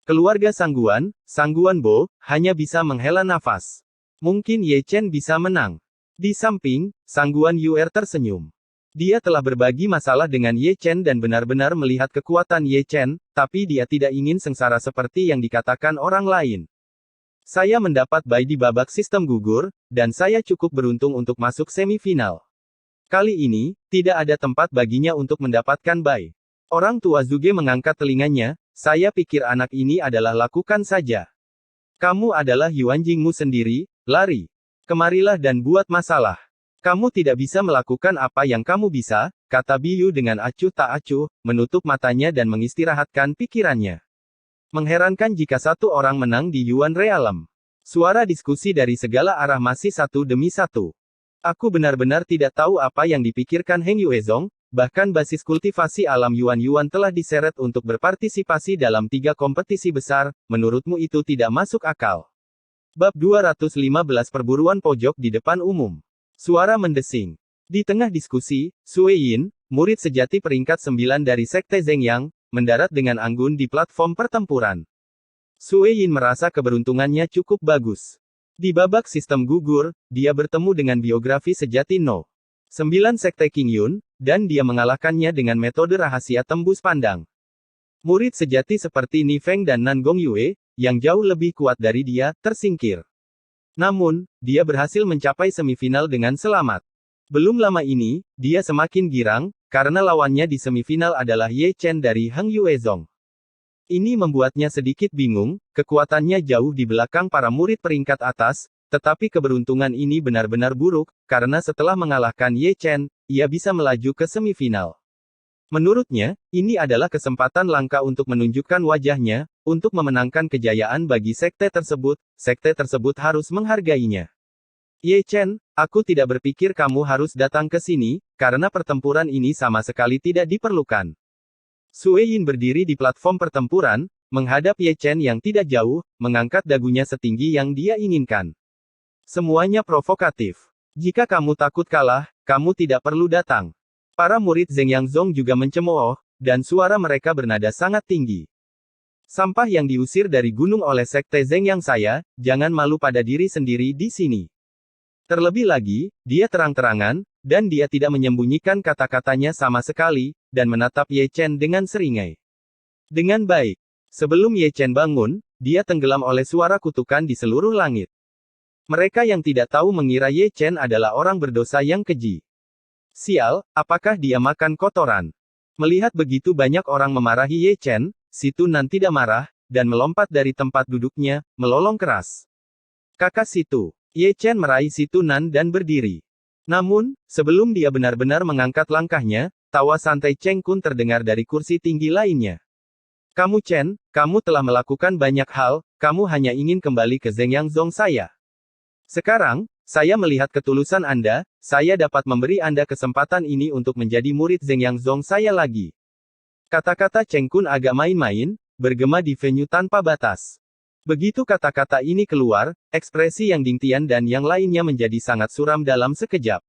Keluarga Sangguan Bo, hanya bisa menghela nafas. Mungkin Ye Chen bisa menang. Di samping, Sangguan Yuer tersenyum. Dia telah berbagi masalah dengan Ye Chen dan benar-benar melihat kekuatan Ye Chen, tapi dia tidak ingin sengsara seperti yang dikatakan orang lain. Saya mendapat bye di babak sistem gugur, dan saya cukup beruntung untuk masuk semifinal. Kali ini, tidak ada tempat baginya untuk mendapatkan bye. Orang tua Zuge mengangkat telinganya, saya pikir anak ini adalah lakukan saja. Kamu adalah Yuanjingmu sendiri, lari. Kemarilah dan buat masalah. Kamu tidak bisa melakukan apa yang kamu bisa, kata Biyu dengan acuh tak acuh, menutup matanya dan mengistirahatkan pikirannya. Mengherankan jika satu orang menang di Yuan Realm. Suara diskusi dari segala arah masih satu demi satu. Aku benar-benar tidak tahu apa yang dipikirkan Heng Yuezong, bahkan basis kultivasi alam Yuan-Yuan telah diseret untuk berpartisipasi dalam 3 kompetisi besar, menurutmu itu tidak masuk akal. Bab 215 Perburuan Pojok di Depan Umum. Suara mendesing. Di tengah diskusi, Sue Yin, murid sejati peringkat 9 dari Sekte Zhengyang, mendarat dengan anggun di platform pertempuran. Sue Yin merasa keberuntungannya cukup bagus. Di babak sistem gugur, dia bertemu dengan biografi sejati No. 9 Sekte King Yun, dan dia mengalahkannya dengan metode rahasia tembus pandang. Murid sejati seperti Ni Feng dan Nan Gong Yue, yang jauh lebih kuat dari dia, tersingkir. Namun, dia berhasil mencapai semifinal dengan selamat. Belum lama ini, dia semakin girang, karena lawannya di semifinal adalah Ye Chen dari Heng Yuezong. Ini membuatnya sedikit bingung, kekuatannya jauh di belakang para murid peringkat atas, tetapi keberuntungan ini benar-benar buruk, karena setelah mengalahkan Ye Chen, ia bisa melaju ke semifinal. Menurutnya, ini adalah kesempatan langka untuk menunjukkan wajahnya, untuk memenangkan kejayaan bagi sekte tersebut harus menghargainya. Ye Chen, aku tidak berpikir kamu harus datang ke sini, karena pertempuran ini sama sekali tidak diperlukan. Sue Yin berdiri di platform pertempuran, menghadap Ye Chen yang tidak jauh, mengangkat dagunya setinggi yang dia inginkan. Semuanya provokatif. Jika kamu takut kalah, kamu tidak perlu datang. Para murid Zhengyang Zong juga mencemooh, dan suara mereka bernada sangat tinggi. Sampah yang diusir dari gunung oleh sekte Zhengyang saya, jangan malu pada diri sendiri di sini. Terlebih lagi, dia terang-terangan, dan dia tidak menyembunyikan kata-katanya sama sekali, dan menatap Ye Chen dengan seringai. Dengan baik. Sebelum Ye Chen bangun, dia tenggelam oleh suara kutukan di seluruh langit. Mereka yang tidak tahu mengira Ye Chen adalah orang berdosa yang keji. Sial, apakah dia makan kotoran? Melihat begitu banyak orang memarahi Ye Chen, si Tunan tidak marah, dan melompat dari tempat duduknya, melolong keras. Kakak situ. Ye Chen meraih si Tunan dan berdiri. Namun, sebelum dia benar-benar mengangkat langkahnya, tawa santai Cheng Kun terdengar dari kursi tinggi lainnya. Kamu Chen, kamu telah melakukan banyak hal, kamu hanya ingin kembali ke Zhengyang Zong saya. Sekarang, saya melihat ketulusan Anda, saya dapat memberi Anda kesempatan ini untuk menjadi murid Zhengyang Zong saya lagi. Kata-kata Cheng Kun agak main-main, bergema di venue tanpa batas. Begitu kata-kata ini keluar, ekspresi Yang Dingtian dan yang lainnya menjadi sangat suram dalam sekejap.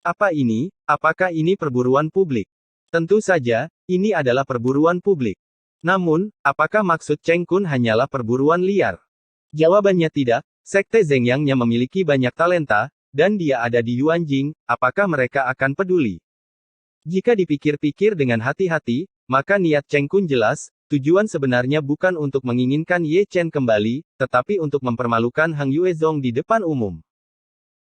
Apa ini? Apakah ini perburuan publik? Tentu saja, ini adalah perburuan publik. Namun, apakah maksud Cheng Kun hanyalah perburuan liar? Jawabannya tidak, sekte Zhengyangnya memiliki banyak talenta, dan dia ada di Yuanjing, apakah mereka akan peduli? Jika dipikir-pikir dengan hati-hati, maka niat Cheng Kun jelas, tujuan sebenarnya bukan untuk menginginkan Ye Chen kembali, tetapi untuk mempermalukan Heng Yuezong di depan umum.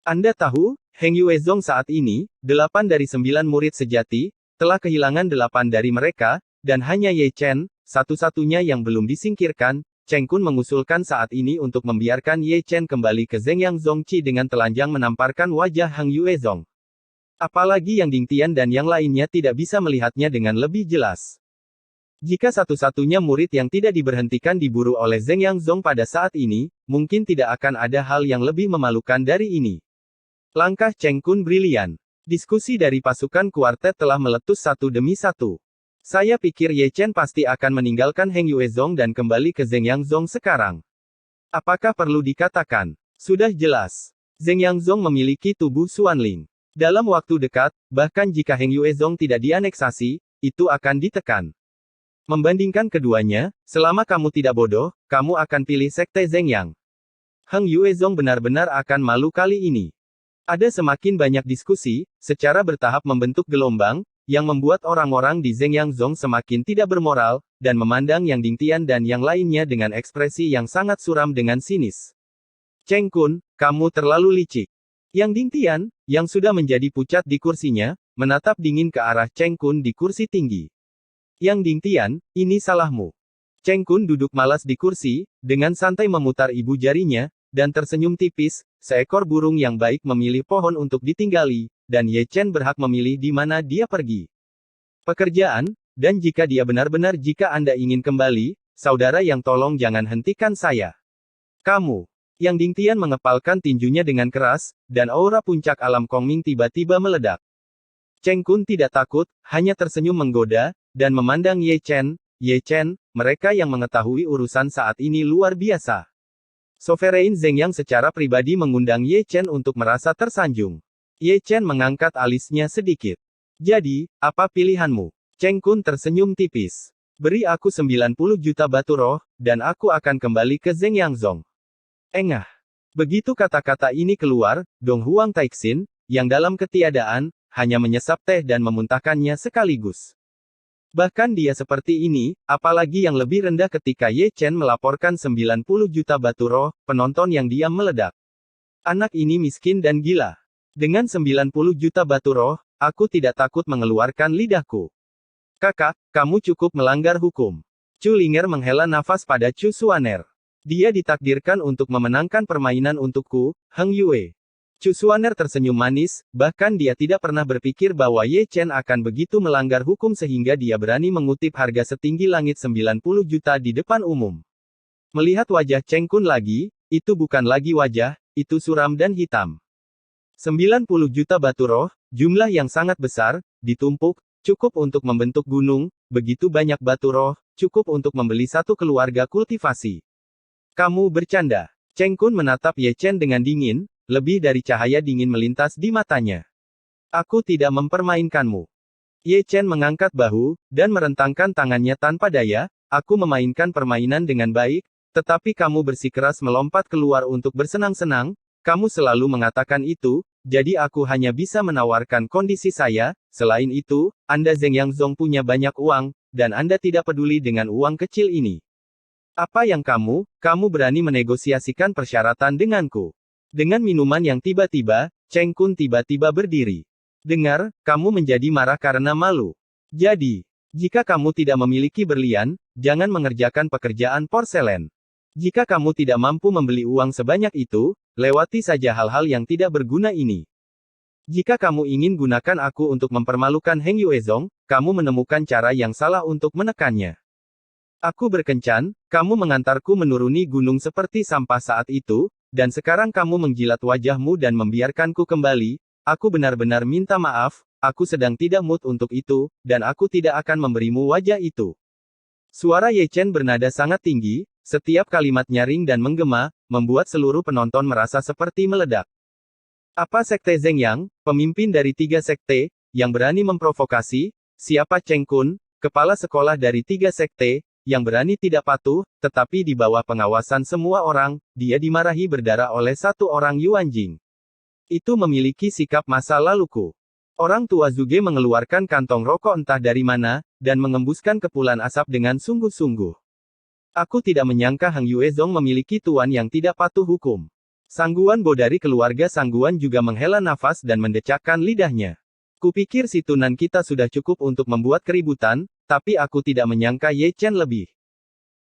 Anda tahu, Heng Yuezong saat ini, 8 dari 9 murid sejati, telah kehilangan 8 dari mereka, dan hanya Ye Chen, satu-satunya yang belum disingkirkan. Cheng Kun mengusulkan saat ini untuk membiarkan Ye Chen kembali ke Zhengyang Zongqi dengan telanjang menamparkan wajah Heng Yuezong. Apalagi Yang Dingtian dan yang lainnya tidak bisa melihatnya dengan lebih jelas. Jika satu-satunya murid yang tidak diberhentikan diburu oleh Zhengyang Zong pada saat ini, mungkin tidak akan ada hal yang lebih memalukan dari ini. Langkah Cheng Kun brilian. Diskusi dari pasukan kuartet telah meletus satu demi satu. Saya pikir Ye Chen pasti akan meninggalkan Heng Yuezong dan kembali ke Zhengyang Zong sekarang. Apakah perlu dikatakan? Sudah jelas. Zhengyang Zong memiliki tubuh Xuanling. Dalam waktu dekat, bahkan jika Heng Yuezong tidak dianeksasi, itu akan ditekan. Membandingkan keduanya, selama kamu tidak bodoh, kamu akan pilih sekte Zhengyang. Heng Yuezong benar-benar akan malu kali ini. Ada semakin banyak diskusi, secara bertahap membentuk gelombang, yang membuat orang-orang di Zhengyang Zong semakin tidak bermoral, dan memandang Yang Dingtian dan yang lainnya dengan ekspresi yang sangat suram dengan sinis. Cheng Kun, kamu terlalu licik. Yang Ding Tian, yang sudah menjadi pucat di kursinya, menatap dingin ke arah Cheng Kun di kursi tinggi. Yang Ding Tian, ini salahmu. Cheng Kun duduk malas di kursi, dengan santai memutar ibu jarinya, dan tersenyum tipis. Seekor burung yang baik memilih pohon untuk ditinggali, dan Ye Chen berhak memilih di mana dia pergi. Pekerjaan, dan jika dia benar-benar jika Anda ingin kembali, saudara yang tolong jangan hentikan saya. Kamu. Yang Ding Tian mengepalkan tinjunya dengan keras, dan aura puncak alam Kongming tiba-tiba meledak. Cheng Kun tidak takut, hanya tersenyum menggoda, dan memandang Ye Chen. Ye Chen, mereka yang mengetahui urusan saat ini luar biasa. Sovereign Zheng yang secara pribadi mengundang Ye Chen untuk merasa tersanjung. Ye Chen mengangkat alisnya sedikit. Jadi, apa pilihanmu? Cheng Kun tersenyum tipis. Beri aku 90 juta batu roh, dan aku akan kembali ke Zheng Yangzong. Engah. Begitu kata-kata ini keluar, Dong Huang Taixin, yang dalam ketiadaan, hanya menyesap teh dan memuntahkannya sekaligus. Bahkan dia seperti ini, apalagi yang lebih rendah ketika Ye Chen melaporkan 90 juta batu roh, penonton yang diam meledak. Anak ini miskin dan gila. Dengan 90 juta batu roh, aku tidak takut mengeluarkan lidahku. Kakak, kamu cukup melanggar hukum. Chu Linger menghela nafas pada Chu Xuaner. Dia ditakdirkan untuk memenangkan permainan untukku, Heng Yue. Chu Xuaner tersenyum manis, bahkan dia tidak pernah berpikir bahwa Ye Chen akan begitu melanggar hukum sehingga dia berani mengutip harga setinggi langit 90 juta di depan umum. Melihat wajah Cheng Kun lagi, itu bukan lagi wajah, itu suram dan hitam. 90 juta batu roh, jumlah yang sangat besar, ditumpuk, cukup untuk membentuk gunung, begitu banyak batu roh, cukup untuk membeli satu keluarga kultivasi. Kamu bercanda. Cheng Kun menatap Ye Chen dengan dingin, lebih dari cahaya dingin melintas di matanya. Aku tidak mempermainkanmu. Ye Chen mengangkat bahu, dan merentangkan tangannya tanpa daya, aku memainkan permainan dengan baik, tetapi kamu bersikeras melompat keluar untuk bersenang-senang, kamu selalu mengatakan itu, jadi aku hanya bisa menawarkan kondisi saya, selain itu, Anda Zheng Yangzong punya banyak uang, dan Anda tidak peduli dengan uang kecil ini. Apa yang kamu berani menegosiasikan persyaratan denganku. Dengan minuman yang tiba-tiba, Cheng Kun tiba-tiba berdiri. Dengar, kamu menjadi marah karena malu. Jadi, jika kamu tidak memiliki berlian, jangan mengerjakan pekerjaan porselen. Jika kamu tidak mampu membeli uang sebanyak itu, lewati saja hal-hal yang tidak berguna ini. Jika kamu ingin gunakan aku untuk mempermalukan Heng Yuezong, kamu menemukan cara yang salah untuk menekannya. Aku berkencan, kamu mengantarku menuruni gunung seperti sampah saat itu, dan sekarang kamu menjilat wajahmu dan membiarkanku kembali, aku benar-benar minta maaf, aku sedang tidak mood untuk itu, dan aku tidak akan memberimu wajah itu. Suara Ye Chen bernada sangat tinggi, setiap kalimat nyaring dan menggema, membuat seluruh penonton merasa seperti meledak. Apa Sekte Zheng Yang, pemimpin dari 3 sekte, yang berani memprovokasi? Siapa Cheng Kun, kepala sekolah dari 3 sekte, yang berani tidak patuh, tetapi di bawah pengawasan semua orang, dia dimarahi berdarah oleh satu orang Yuan Jing. Itu memiliki sikap masa laluku. Orang tua Zuge mengeluarkan kantong rokok entah dari mana, dan mengembuskan kepulan asap dengan sungguh-sungguh. Aku tidak menyangka Heng Yuezong memiliki tuan yang tidak patuh hukum. Sangguan Bo dari keluarga Sangguan juga menghela nafas dan mendecakkan lidahnya. Kupikir si tunan kita sudah cukup untuk membuat keributan, tapi aku tidak menyangka Ye Chen lebih.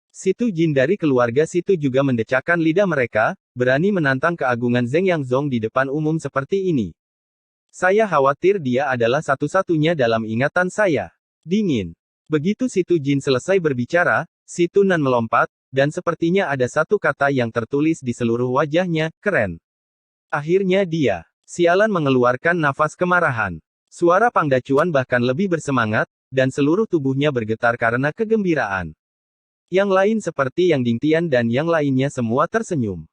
Situ Jin dari keluarga Situ juga mendecakkan lidah mereka, berani menantang keagungan Zheng Yangzong di depan umum seperti ini. Saya khawatir dia adalah satu-satunya dalam ingatan saya. Dingin. Begitu Situ Jin selesai berbicara, si tunan melompat, dan sepertinya ada satu kata yang tertulis di seluruh wajahnya, keren. Akhirnya dia, sialan mengeluarkan nafas kemarahan. Suara Pangdacuan bahkan lebih bersemangat, dan seluruh tubuhnya bergetar karena kegembiraan. Yang lain seperti Yang Ding Tian dan yang lainnya semua tersenyum.